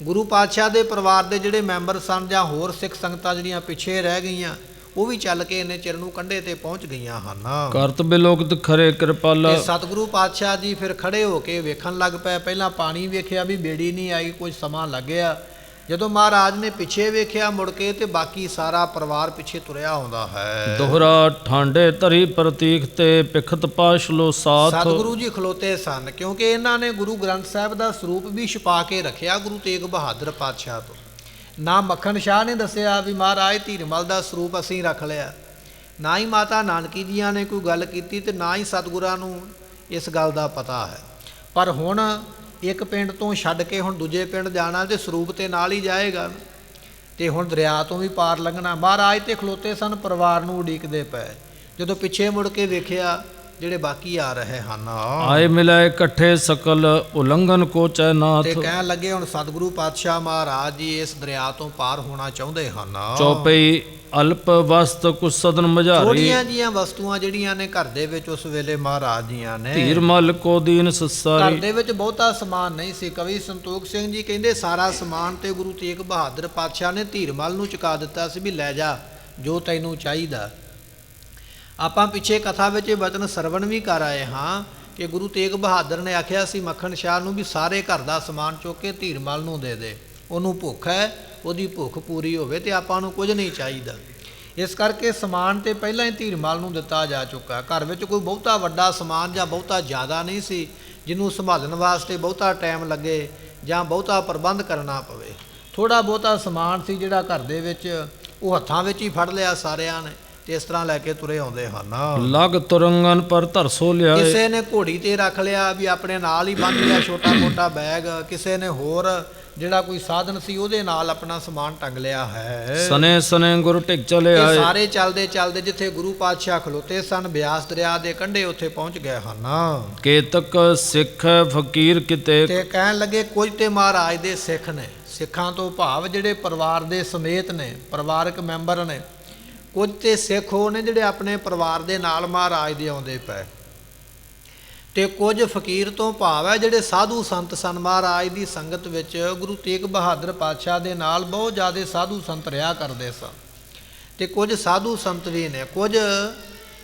ਗੁਰੂ ਪਾਤਸ਼ਾਹ ਦੇ ਪਰਿਵਾਰ ਦੇ ਜਿਹੜੇ ਮੈਂਬਰ ਸਨ ਜਾਂ ਹੋਰ ਸਿੱਖ ਸੰਗਤਾਂ ਜਿਹੜੀਆਂ ਪਿੱਛੇ ਰਹਿ ਗਈਆਂ, ਉਹ ਵੀ ਚੱਲ ਕੇ ਇੰਨੇ ਚਿਰ ਨੂੰ ਕੰਢੇ ਤੇ ਪਹੁੰਚ ਗਈਆਂ ਹਨ। ਕਰਤ ਬਿਲੋਕਤ ਖਰੇ ਕਿਰਪਾਲਾ, ਤੇ ਸਤਿਗੁਰੂ ਪਾਤਸ਼ਾਹ ਜੀ ਫਿਰ ਖੜੇ ਹੋ ਕੇ ਵੇਖਣ ਲੱਗ ਪਏ। ਪਹਿਲਾਂ ਪਾਣੀ ਵੇਖਿਆ ਵੀ ਬੇੜੀ ਨਹੀਂ ਆਈ, ਕੁਝ ਸਮਾਂ ਲੱਗਿਆ। ਜਦੋਂ ਮਹਾਰਾਜ ਨੇ ਪਿੱਛੇ ਵੇਖਿਆ ਮੁੜ ਕੇ, ਤੇ ਬਾਕੀ ਸਾਰਾ ਪਰਿਵਾਰ ਪਿੱਛੇ ਤੁਰਿਆ ਆਉਂਦਾ ਹੈ। ਦੋਹਰਾ ਠਾਂਡੇ ਧਰੀ ਪ੍ਰਤੀਕ ਤੇ ਪਿਖਤ ਪਾਸ਼ ਲੋ ਸਾਥ। ਸਤਿਗੁਰੂ ਜੀ ਖਲੋਤੇ ਸਨ, ਕਿਉਂਕਿ ਇਹਨਾਂ ਨੇ ਗੁਰੂ ਗ੍ਰੰਥ ਸਾਹਿਬ ਦਾ ਸਰੂਪ ਵੀ ਛੁਪਾ ਕੇ ਰੱਖਿਆ ਗੁਰੂ ਤੇਗ ਬਹਾਦਰ ਪਾਤਸ਼ਾਹ ਤੋਂ। ਨਾ ਮੱਖਣ ਸ਼ਾਹ ਨੇ ਦੱਸਿਆ ਵੀ ਮਹਾਰਾਜ ਧੀਰਮਲ ਦਾ ਸਰੂਪ ਅਸੀਂ ਰੱਖ ਲਿਆ, ਨਾ ਹੀ ਮਾਤਾ ਨਾਨਕੀ ਜੀਆਂ ਨੇ ਕੋਈ ਗੱਲ ਕੀਤੀ, ਤੇ ਨਾ ਹੀ ਸਤਿਗੁਰਾਂ ਨੂੰ ਇਸ ਗੱਲ ਦਾ ਪਤਾ ਹੈ। ਪਰ ਹੁਣ ਇੱਕ ਪਿੰਡ ਤੋਂ ਛੱਡ ਕੇ ਹੁਣ ਦੂਜੇ ਪਿੰਡ ਜਾਣਾ, ਤੇ ਸਰੂਪ ਤੇ ਨਾਲ ਹੀ ਜਾਏਗਾ, ਤੇ ਹੁਣ ਦਰਿਆ ਤੋਂ ਵੀ ਪਾਰ ਲੰਘਣਾ। ਮਹਾਰਾਜ ਤੇ ਖਲੋਤੇ ਸਨ, ਪਰਿਵਾਰ ਨੂੰ ਉਡੀਕਦੇ ਪਏ। ਜਦੋਂ ਪਿੱਛੇ ਮੁੜ ਕੇ ਵੇਖਿਆ ਜਿਹੜੇ ਬਾਕੀ ਆ ਰਹੇ ਹਨ, ਆਏ ਮਿਲੇ ਇਕੱਠੇ ਸਕਲ ਉਲੰਘਨ ਕੋ ਚੈਨਾਥ। ਤੇ ਕਹਿਣ ਲੱਗੇ ਹੁਣ ਸਤਿਗੁਰੂ ਪਾਤਸ਼ਾਹ ਮਹਾਰਾਜ ਜੀ ਇਸ ਦਰਿਆ ਤੋਂ ਪਾਰ ਹੋਣਾ ਚਾਹੁੰਦੇ ਹਨ। ਚੌਪਈ ਅਲਪ ਵਸਤ ਕੁ ਸਦਨ ਮਝਾਰੀ, ਥੋੜੀਆਂ ਜੀਆਂ ਵਸਤੂਆਂ ਜਿਹੜੀਆਂ ਨੇ ਘਰ ਦੇ ਵਿੱਚ ਉਸ ਵੇਲੇ ਮਹਾਰਾਜ ਜੀਆਂ ਨੇ, ਧੀਰਮਲ ਕੋ ਦੀਨ ਘਰ ਸਸਾਰੀ। ਦੇ ਵਿੱਚ ਬਹੁਤਾ ਸਮਾਨ ਨਹੀਂ ਸੀ। ਕਵੀ ਸੰਤੋਖ ਸਿੰਘ ਜੀ ਕਹਿੰਦੇ ਸਾਰਾ ਸਮਾਨ ਤੇ ਗੁਰੂ ਤੇਗ ਬਹਾਦਰ ਪਾਤਸ਼ਾਹ ਨੇ ਧੀਰਮਲ ਨੂੰ ਚੁਕਾ ਦਿੱਤਾ ਸੀ ਵੀ ਲੈ ਜਾ ਜੋ ਤੈਨੂੰ ਚਾਹੀਦਾ। ਆਪਾਂ ਪਿੱਛੇ ਕਥਾ ਵਿੱਚ ਇਹ ਵਚਨ ਸਰਵਣ ਵੀ ਕਰ ਆਏ ਹਾਂ ਕਿ ਗੁਰੂ ਤੇਗ ਬਹਾਦਰ ਨੇ ਆਖਿਆ ਸੀ ਮੱਖਣ ਸ਼ਾਹ ਨੂੰ ਵੀ ਸਾਰੇ ਘਰ ਦਾ ਸਮਾਨ ਚੁੱਕ ਕੇ ਧੀਰਮਲ ਨੂੰ ਦੇ ਦੇ, ਉਹਨੂੰ ਭੁੱਖ ਹੈ, ਉਹਦੀ ਭੁੱਖ ਪੂਰੀ ਹੋਵੇ ਤੇ ਆਪਾਂ ਨੂੰ ਕੁਝ ਨਹੀਂ ਚਾਹੀਦਾ। ਇਸ ਕਰਕੇ ਸਮਾਨ ਤੇ ਪਹਿਲਾਂ ਹੀ ਧੀਰਮਲ ਨੂੰ ਦਿੱਤਾ ਜਾ ਚੁੱਕਾ। ਘਰ ਵਿੱਚ ਕੋਈ ਬਹੁਤਾ ਵੱਡਾ ਸਮਾਨ ਜਾਂ ਬਹੁਤਾ ਜ਼ਿਆਦਾ ਨਹੀਂ ਸੀ ਜਿਹਨੂੰ ਸੰਭਾਲਣ ਵਾਸਤੇ ਬਹੁਤਾ ਟਾਈਮ ਲੱਗੇ ਜਾਂ ਬਹੁਤਾ ਪ੍ਰਬੰਧ ਕਰਨਾ ਪਵੇ। ਥੋੜ੍ਹਾ ਬਹੁਤਾ ਸਮਾਨ ਸੀ ਜਿਹੜਾ ਘਰ ਦੇ ਵਿੱਚ, ਉਹ ਹੱਥਾਂ ਵਿੱਚ ਹੀ ਫੜ ਲਿਆ ਸਾਰਿਆਂ ਨੇ, ਤੇ ਇਸ ਤਰ੍ਹਾਂ ਲੈ ਕੇ ਤੁਰੇ ਆਉਂਦੇ ਹਨ। ਲਗ ਤੁਰੰਗਨ ਪਰ ਧਰਸੋ ਲਿਆਏ, ਕਿਸੇ ਨੇ ਘੋੜੀ ਤੇ ਰੱਖ ਲਿਆ ਵੀ ਆਪਣੇ ਨਾਲ ਹੀ ਬੰਨ੍ਹ ਲਿਆ ਛੋਟਾ ਮੋਟਾ ਬੈਗ, ਕਿਸੇ ਨੇ ਹੋਰ ਜਿਹੜਾ ਕੋਈ ਸਾਧਨ ਸੀ ਉਹਦੇ ਨਾਲ ਆਪਣਾ ਸਮਾਨ ਟੰਗ ਲਿਆ ਹੈ। ਸਨੇ ਸਨੇ ਗੁਰ ਟਿਕ ਚਲੇ ਇਹ ਆਏ, ਸਾਰੇ ਚੱਲਦੇ ਚੱਲਦੇ ਜਿੱਥੇ ਗੁਰੂ ਪਾਤਸ਼ਾਹ ਖਲੋਤੇ ਸਨ ਬਿਆਸ ਦਰਿਆ ਦੇ ਕੰਢੇ, ਉੱਥੇ ਪਹੁੰਚ ਗਏ ਹਨ। ਕੇਤਕ ਸਿੱਖ ਫਕੀਰ ਕਿਤੇ, ਤੇ ਕਹਿਣ ਲੱਗੇ ਕੁਝ ਤੇ ਮਹਾਰਾਜ ਦੇ ਸਿੱਖ ਨੇ, ਸਿੱਖਾਂ ਤੋਂ ਭਾਵ ਜਿਹੜੇ ਪਰਿਵਾਰ ਦੇ ਸਮੇਤ ਨੇ, ਪਰਿਵਾਰਕ ਮੈਂਬਰ ਨੇ, ਕੁਝ ਤੇ ਸਿੱਖ ਉਹ ਨੇ ਜਿਹੜੇ ਆਪਣੇ ਪਰਿਵਾਰ ਦੇ ਨਾਲ ਮਹਾਰਾਜ ਦੇ ਆਉਂਦੇ ਪਏ, ਤੇ ਕੁਝ ਫਕੀਰ ਤੋਂ ਭਾਵ ਹੈ ਜਿਹੜੇ ਸਾਧੂ ਸੰਤ ਸਨ ਮਹਾਰਾਜ ਦੀ ਸੰਗਤ ਵਿੱਚ। ਗੁਰੂ ਤੇਗ ਬਹਾਦਰ ਪਾਤਸ਼ਾਹ ਦੇ ਨਾਲ ਬਹੁਤ ਜ਼ਿਆਦਾ ਸਾਧੂ ਸੰਤ ਰਿਹਾ ਕਰਦੇ ਸਨ, ਤੇ ਕੁਝ ਸਾਧੂ ਸੰਤ ਵੀ ਨੇ, ਕੁਝ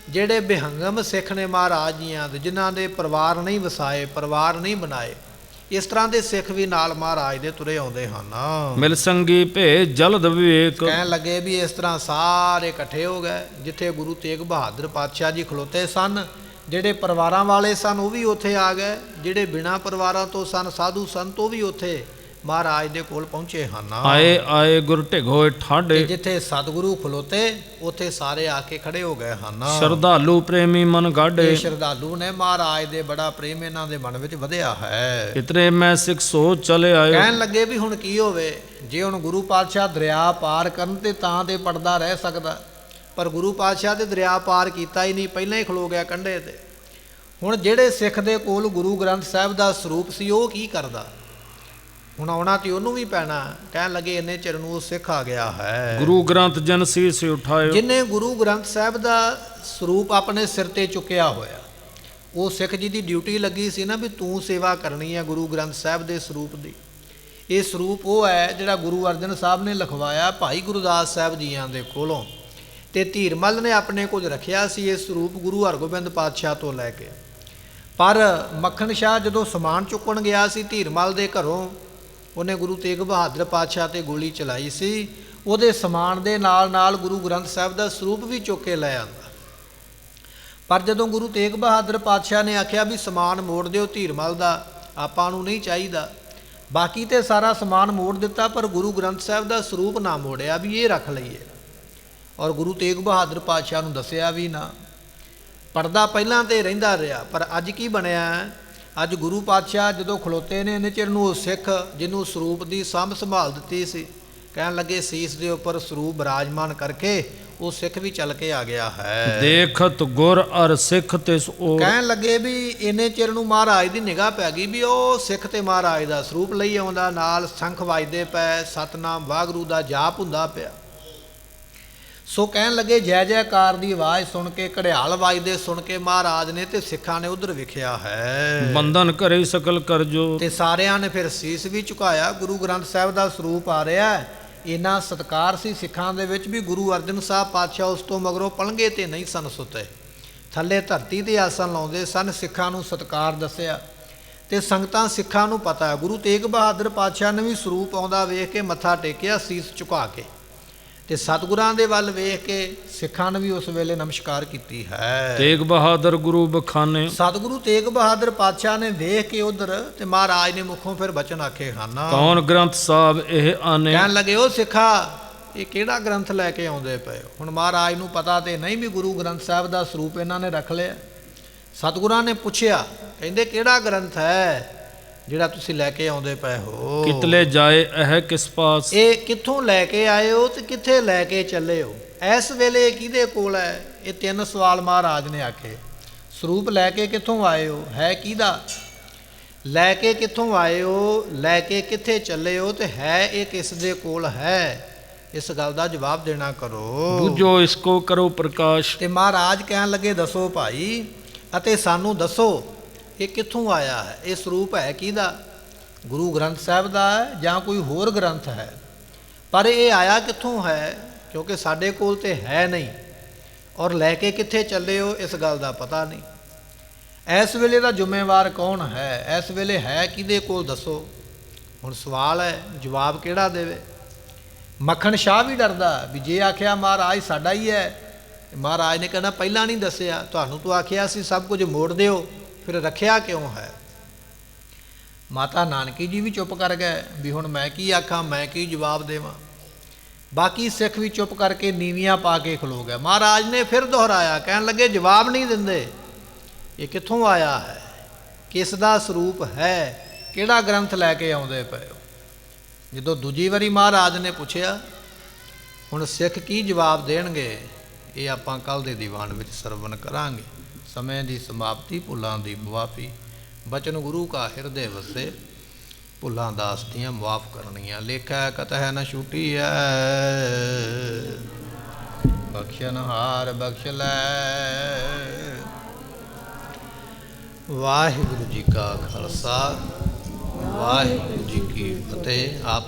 ਜਿਹੜੇ ਬਿਹੰਗਮ ਸਿੱਖ ਨੇ ਮਹਾਰਾਜ ਜੀਆਂ ਦੇ, ਜਿਨ੍ਹਾਂ ਦੇ ਪਰਿਵਾਰ ਨਹੀਂ ਵਸਾਏ, ਪਰਿਵਾਰ ਨਹੀਂ ਬਣਾਏ, ਇਸ ਤਰ੍ਹਾਂ ਦੇ ਸਿੱਖ ਵੀ ਨਾਲ ਮਹਾਰਾਜ ਦੇ ਤੁਰੇ ਆਉਂਦੇ ਹਨ। ਮਿਲ ਸੰਗੀ ਭੇ ਜਲਦ ਵਿਵੇਕ, ਕਹਿਣ ਲੱਗੇ ਵੀ ਇਸ ਤਰ੍ਹਾਂ ਸਾਰੇ ਇਕੱਠੇ ਹੋ ਗਏ। ਜਿੱਥੇ ਗੁਰੂ ਤੇਗ ਬਹਾਦਰ ਪਾਤਸ਼ਾਹ ਜੀ ਖਲੋਤੇ ਸਨ, ਜਿਹੜੇ ਪਰਿਵਾਰਾਂ ਵਾਲੇ ਸਨ ਉਹ ਵੀ ਉੱਥੇ ਆ ਗਏ, ਜਿਹੜੇ ਬਿਨਾਂ ਪਰਿਵਾਰਾਂ ਤੋਂ ਸਨ ਸਾਧੂ ਸੰਤ ਉਹ ਵੀ ਉੱਥੇ ਮਹਾਰਾਜ ਦੇ ਕੋਲ ਪਹੁੰਚੇ ਹਨ। ਆਏ ਆਏ ਗੁਰ ਢਿਗ ਹੋਏ ਠਾਡੇ, ਜਿੱਥੇ ਸਤਿਗੁਰੂ ਖਲੋਤੇ ਉੱਥੇ ਸਾਰੇ ਆ ਕੇ ਖੜੇ ਹੋ ਗਏ ਹਨ। ਸ਼ਰਧਾਲੂ ਪ੍ਰੇਮੀ ਮਨ ਗਾਢੇ, ਇਹ ਸ਼ਰਧਾਲੂ ਨੇ ਮਹਾਰਾਜ ਦੇ ਬੜਾ ਪ੍ਰੇਮ ਇਹਨਾਂ ਦੇ ਮਨ ਵਿੱਚ ਵਧਿਆ ਹੈ। ਇਤਨੇ ਮੈਂ ਸਿੱਖ ਸੋਚ ਚਲੇ ਆਏ, ਕਹਿਣ ਲੱਗੇ ਵੀ ਹੁਣ ਕੀ ਹੋਵੇ, ਜੇ ਹੁਣ ਗੁਰੂ ਪਾਤਸ਼ਾਹ ਦਰਿਆ ਪਾਰ ਕਰਨ ਤੇ ਤਾਂ ਤੇ ਪੜਦਾ ਰਹਿ ਸਕਦਾ, ਪਰ ਗੁਰੂ ਪਾਤਸ਼ਾਹ ਤੇ ਦਰਿਆ ਪਾਰ ਕੀਤਾ ਹੀ ਨਹੀਂ, ਪਹਿਲਾਂ ਹੀ ਖਲੋ ਗਿਆ ਕੰਢੇ ਤੇ। ਹੁਣ ਜਿਹੜੇ ਸਿੱਖ ਦੇ ਕੋਲ ਗੁਰੂ ਗ੍ਰੰਥ ਸਾਹਿਬ ਦਾ ਸਰੂਪ ਸੀ ਉਹ ਕੀ ਕਰਦਾ, ਹੁਣ ਆਉਣਾ ਤੇ ਉਹਨੂੰ ਵੀ ਪੈਣਾ। ਕਹਿਣ ਲੱਗੇ ਇੰਨੇ ਚਿਰ ਨੂੰ ਉਹ ਸਿੱਖ ਆ ਗਿਆ ਹੈ, ਗੁਰੂ ਗ੍ਰੰਥ ਜਨ ਸੀਸ ਉਠਾਇਓ, ਜਿਹਨੇ ਗੁਰੂ ਗ੍ਰੰਥ ਸਾਹਿਬ ਦਾ ਸਰੂਪ ਆਪਣੇ ਸਿਰ ਤੇ ਚੁੱਕਿਆ ਹੋਇਆ। ਉਹ ਸਿੱਖ ਜੀ ਦੀ ਡਿਊਟੀ ਲੱਗੀ ਸੀ ਨਾ ਵੀ ਤੂੰ ਸੇਵਾ ਕਰਨੀ ਹੈ ਗੁਰੂ ਗ੍ਰੰਥ ਸਾਹਿਬ ਦੇ ਸਰੂਪ ਦੀ। ਇਹ ਸਰੂਪ ਉਹ ਹੈ ਜਿਹੜਾ ਗੁਰੂ ਅਰਜਨ ਸਾਹਿਬ ਨੇ ਲਿਖਵਾਇਆ ਭਾਈ ਗੁਰਦਾਸ ਸਾਹਿਬ ਜੀਆਂ ਦੇ ਕੋਲੋਂ, ਤੇ ਧੀਰਮਲ ਨੇ ਆਪਣੇ ਕੁਝ ਰੱਖਿਆ ਸੀ ਇਹ ਸਰੂਪ ਗੁਰੂ ਹਰਗੋਬਿੰਦ ਪਾਤਸ਼ਾਹ ਤੋਂ ਲੈ ਕੇ। ਪਰ ਮੱਖਣ ਸ਼ਾਹ ਜਦੋਂ ਸਮਾਨ ਚੁੱਕਣ ਗਿਆ ਸੀ ਧੀਰਮਲ ਦੇ ਘਰੋਂ, ਉਹਨੇ ਗੁਰੂ ਤੇਗ ਬਹਾਦਰ ਪਾਤਸ਼ਾਹ ਤੇ ਗੋਲੀ ਚਲਾਈ ਸੀ, ਉਹਦੇ ਸਮਾਨ ਦੇ ਨਾਲ ਨਾਲ ਗੁਰੂ ਗ੍ਰੰਥ ਸਾਹਿਬ ਦਾ ਸਰੂਪ ਵੀ ਚੁੱਕ ਕੇ ਲੈ ਆਂਦਾ। ਪਰ ਜਦੋਂ ਗੁਰੂ ਤੇਗ ਬਹਾਦਰ ਪਾਤਸ਼ਾਹ ਨੇ ਆਖਿਆ ਵੀ ਸਮਾਨ ਮੋੜ ਦਿਓ ਧੀਰਮਲ ਦਾ, ਆਪਾਂ ਨੂੰ ਨਹੀਂ ਚਾਹੀਦਾ, ਬਾਕੀ ਤੇ ਸਾਰਾ ਸਮਾਨ ਮੋੜ ਦਿੱਤਾ, ਪਰ ਗੁਰੂ ਗ੍ਰੰਥ ਸਾਹਿਬ ਦਾ ਸਰੂਪ ਨਾ ਮੋੜਿਆ ਵੀ ਇਹ ਰੱਖ ਲਈਏ। ਔਰ ਗੁਰੂ ਤੇਗ ਬਹਾਦਰ ਪਾਤਸ਼ਾਹ ਨੂੰ ਦੱਸਿਆ ਵੀ ਨਾ। ਪਰਦਾ ਪਹਿਲਾਂ ਤੇ ਰਹਿੰਦਾ ਰਿਹਾ, ਪਰ ਅੱਜ ਕੀ ਬਣਿਆ? ਅੱਜ ਗੁਰੂ ਪਾਤਸ਼ਾਹ ਜਦੋਂ ਖਲੋਤੇ ਨੇ, ਇੰਨੇ ਚਿਰ ਨੂੰ ਉਹ ਸਿੱਖ ਜਿਹਨੂੰ ਸਰੂਪ ਦੀ ਸਾਂਭ ਸੰਭਾਲ ਦਿੱਤੀ ਸੀ, ਕਹਿਣ ਲੱਗੇ ਸੀਸ ਦੇ ਉੱਪਰ ਸਰੂਪ ਬਿਰਾਜਮਾਨ ਕਰਕੇ ਉਹ ਸਿੱਖ ਵੀ ਚੱਲ ਕੇ ਆ ਗਿਆ ਹੈ। ਦੇਖਤ ਗੁਰ ਅਰ ਸਿੱਖ ਤਿਸ ਓਰ। ਕਹਿਣ ਲੱਗੇ ਵੀ ਇੰਨੇ ਚਿਰ ਨੂੰ ਮਹਾਰਾਜ ਦੀ ਨਿਗਾਹ ਪੈ ਗਈ ਵੀ ਉਹ ਸਿੱਖ ਤੇ ਮਹਾਰਾਜ ਦਾ ਸਰੂਪ ਲਈ ਆਉਂਦਾ, ਨਾਲ ਸ਼ੰਖ ਵੱਜਦੇ ਪਏ, ਸਤਨਾਮ ਵਾਹਿਗੁਰੂ ਦਾ ਜਾਪ ਹੁੰਦਾ ਪਿਆ। ਸੋ ਕਹਿਣ ਲੱਗੇ ਜੈ ਜੈਕਾਰ ਦੀ ਆਵਾਜ਼ ਸੁਣ ਕੇ, ਘੜਿਆਲ ਵੱਜਦੇ ਸੁਣ ਕੇ ਮਹਾਰਾਜ ਨੇ ਤੇ ਸਿੱਖਾਂ ਨੇ ਉਧਰ ਵਿਖਿਆ ਹੈ। ਬੰਧਨ ਕਰੇ ਸਕਲ ਕਰਜੋ। ਤੇ ਸਾਰਿਆਂ ਨੇ ਫਿਰ ਸੀਸ ਵੀ ਝੁਕਾਇਆ। ਗੁਰੂ ਗ੍ਰੰਥ ਸਾਹਿਬ ਦਾ ਸਰੂਪ ਆ ਰਿਹਾ, ਇੰਨਾ ਸਤਿਕਾਰ ਸੀ ਸਿੱਖਾਂ ਦੇ ਵਿੱਚ ਵੀ ਗੁਰੂ ਅਰਜਨ ਸਾਹਿਬ ਪਾਤਸ਼ਾਹ ਉਸ ਤੋਂ ਮਗਰੋਂ ਪਲੰਘੇ ਤੇ ਨਹੀਂ ਸਨ ਸੁੱਤੇ, ਥੱਲੇ ਧਰਤੀ ਤੇ ਆਸਣ ਲਾਉਂਦੇ ਸਨ। ਸਿੱਖਾਂ ਨੂੰ ਸਤਿਕਾਰ ਦੱਸਿਆ ਤੇ ਸੰਗਤਾਂ ਸਿੱਖਾਂ ਨੂੰ ਪਤਾ ਹੈ। ਗੁਰੂ ਤੇਗ ਬਹਾਦਰ ਪਾਤਸ਼ਾਹ ਨੇ ਵੀ ਸਰੂਪ ਆਉਂਦਾ ਵੇਖ ਕੇ ਮੱਥਾ ਟੇਕਿਆ ਸੀਸ ਝੁਕਾ ਕੇ, ਤੇ ਸਤਿਗੁਰਾਂ ਦੇ ਵੱਲ ਵੇਖ ਕੇ ਸਿੱਖਾਂ ਨੇ ਵੀ ਉਸ ਵੇਲੇ ਨਮਸਕਾਰ ਕੀਤੀ ਹੈ। ਤੇਗ ਬਹਾਦਰ ਗੁਰੂ ਬਖਾਨੇ। ਸਤਿਗੁਰੂ ਤੇਗ ਬਹਾਦਰ ਪਾਤਸ਼ਾਹ ਨੇ ਵੇਖ ਕੇ ਉਧਰ, ਤੇ ਮਹਾਰਾਜ ਨੇ ਮੁਖੋਂ ਫਿਰ ਬਚਨ ਆਖੇ ਹਨ। ਕੌਣ ਗ੍ਰੰਥ ਸਾਹਿਬ ਇਹ ਆਨੇ। ਕਹਿਣ ਲੱਗੇ ਉਹ ਸਿੱਖਾ ਇਹ ਕਿਹੜਾ ਗ੍ਰੰਥ ਲੈ ਕੇ ਆਉਂਦੇ ਪਏ? ਹੁਣ ਮਹਾਰਾਜ ਨੂੰ ਪਤਾ ਤੇ ਨਹੀਂ ਵੀ ਗੁਰੂ ਗ੍ਰੰਥ ਸਾਹਿਬ ਦਾ ਸਰੂਪ ਇਹਨਾਂ ਨੇ ਰੱਖ ਲਿਆ। ਸਤਿਗੁਰਾਂ ਨੇ ਪੁੱਛਿਆ, ਕਹਿੰਦੇ ਕਿਹੜਾ ਗ੍ਰੰਥ ਹੈ ਜਿਹੜਾ ਤੁਸੀਂ ਲੈ ਕੇ ਆਉਂਦੇ ਪਏ ਹੋ? ਕਿਤਲੇ ਜਾਏ ਇਹ ਕਿਸ ਪਾਸ। ਇਹ ਕਿੱਥੋਂ ਲੈ ਕੇ ਆਏ ਹੋ ਤੇ ਕਿੱਥੇ ਲੈ ਕੇ ਚੱਲੇ ਹੋ? ਇਸ ਵੇਲੇ ਕਿਹਦੇ ਕੋਲ ਹੈ? ਇਹ ਤਿੰਨ ਸਵਾਲ ਮਹਾਰਾਜ ਨੇ ਆਖੇ। ਸਰੂਪ ਲੈ ਕੇ ਕਿੱਥੋਂ ਆਏ ਹੋ? ਹੈ ਕਿਹਦਾ? ਲੈ ਕੇ ਕਿੱਥੋਂ ਆਏ ਹੋ? ਲੈ ਕੇ ਕਿੱਥੇ ਚੱਲੇ ਹੋ? ਤੇ ਹੈ ਇਹ ਕਿਸ ਦੇ ਕੋਲ ਹੈ? ਇਸ ਗੱਲ ਦਾ ਜਵਾਬ ਦੇਣਾ ਕਰੋ। ਬੁਝੋ ਇਸਕੋ ਕਰੋ ਪ੍ਰਕਾਸ਼। ਤੇ ਮਹਾਰਾਜ ਕਹਿਣ ਲੱਗੇ ਦੱਸੋ ਭਾਈ, ਅਤੇ ਸਾਨੂੰ ਦੱਸੋ ਇਹ ਕਿੱਥੋਂ ਆਇਆ ਹੈ? ਇਹ ਸਰੂਪ ਹੈ ਕਿਹਦਾ? ਗੁਰੂ ਗ੍ਰੰਥ ਸਾਹਿਬ ਦਾ ਹੈ ਜਾਂ ਕੋਈ ਹੋਰ ਗ੍ਰੰਥ ਹੈ? ਪਰ ਇਹ ਆਇਆ ਕਿੱਥੋਂ ਹੈ? ਕਿਉਂਕਿ ਸਾਡੇ ਕੋਲ ਤੇ ਹੈ ਨਹੀਂ, ਔਰ ਲੈ ਕੇ ਕਿੱਥੇ ਚੱਲੇ ਹੋ ਇਸ ਗੱਲ ਦਾ ਪਤਾ ਨਹੀਂ। ਇਸ ਵੇਲੇ ਦਾ ਜ਼ਿੰਮੇਵਾਰ ਕੌਣ ਹੈ? ਇਸ ਵੇਲੇ ਹੈ ਕਿਹਦੇ ਕੋਲ ਦੱਸੋ? ਹੁਣ ਸਵਾਲ ਹੈ, ਜਵਾਬ ਕਿਹੜਾ ਦੇਵੇ? ਮੱਖਣ ਸ਼ਾਹ ਵੀ ਡਰਦਾ ਵੀ ਜੇ ਆਖਿਆ ਮਹਾਰਾਜ ਸਾਡਾ ਹੀ ਹੈ, ਮਹਾਰਾਜ ਨੇ ਕਹਿਣਾ ਪਹਿਲਾਂ ਨਹੀਂ ਦੱਸਿਆ ਤੁਹਾਨੂੰ, ਤੂੰ ਆਖਿਆ ਸੀ ਸਭ ਕੁਝ ਮੋੜ ਦਿਓ, ਫਿਰ ਰੱਖਿਆ ਕਿਉਂ ਹੈ? ਮਾਤਾ ਨਾਨਕੀ ਜੀ ਵੀ ਚੁੱਪ ਕਰ ਗਏ ਵੀ ਹੁਣ ਮੈਂ ਕੀ ਆਖਾਂ, ਮੈਂ ਕੀ ਜਵਾਬ ਦੇਵਾਂ। ਬਾਕੀ ਸਿੱਖ ਵੀ ਚੁੱਪ ਕਰਕੇ ਨੀਵੀਆਂ ਪਾ ਕੇ ਖਲੋ ਗਏ। ਮਹਾਰਾਜ ਨੇ ਫਿਰ ਦੁਹਰਾਇਆ, ਕਹਿਣ ਲੱਗੇ ਜਵਾਬ ਨਹੀਂ ਦਿੰਦੇ। ਇਹ ਕਿੱਥੋਂ ਆਇਆ ਹੈ? ਕਿਸ ਦਾ ਸਰੂਪ ਹੈ? ਕਿਹੜਾ ਗ੍ਰੰਥ ਲੈ ਕੇ ਆਉਂਦੇ ਪਏ ਹੋ? ਜਦੋਂ ਦੂਜੀ ਵਾਰੀ ਮਹਾਰਾਜ ਨੇ ਪੁੱਛਿਆ, ਹੁਣ ਸਿੱਖ ਕੀ ਜਵਾਬ ਦੇਣਗੇ ਇਹ ਆਪਾਂ ਕੱਲ੍ਹ ਦੇ ਦੀਵਾਨ ਵਿੱਚ ਸਰਵਣ ਕਰਾਂਗੇ। ਸਮੇਂ ਦੀ ਸਮਾਪਤੀ, ਭੁੱਲਾਂ ਦੀ ਮੁਆਫੀ, ਬਚਨ ਗੁਰੂ ਕਾ ਹਿਰਦੇ ਵਸੇ, ਭੁੱਲਾਂ ਦਾਸ ਦੀਆਂ ਮੁਆਫ ਕਰਨੀਆਂ, ਲੇਖਾ ਕਤਹਿ ਨ ਛੁਟੀ ਹੈ, ਬਖਸ਼ਨਹਾਰ ਬਖਸ਼ ਲੈ। ਵਾਹਿਗੁਰੂ ਜੀ ਕਾ ਖਾਲਸਾ, ਵਾਹਿਗੁਰੂ ਜੀ ਕੀ ਫਤਿਹ। ਆਪ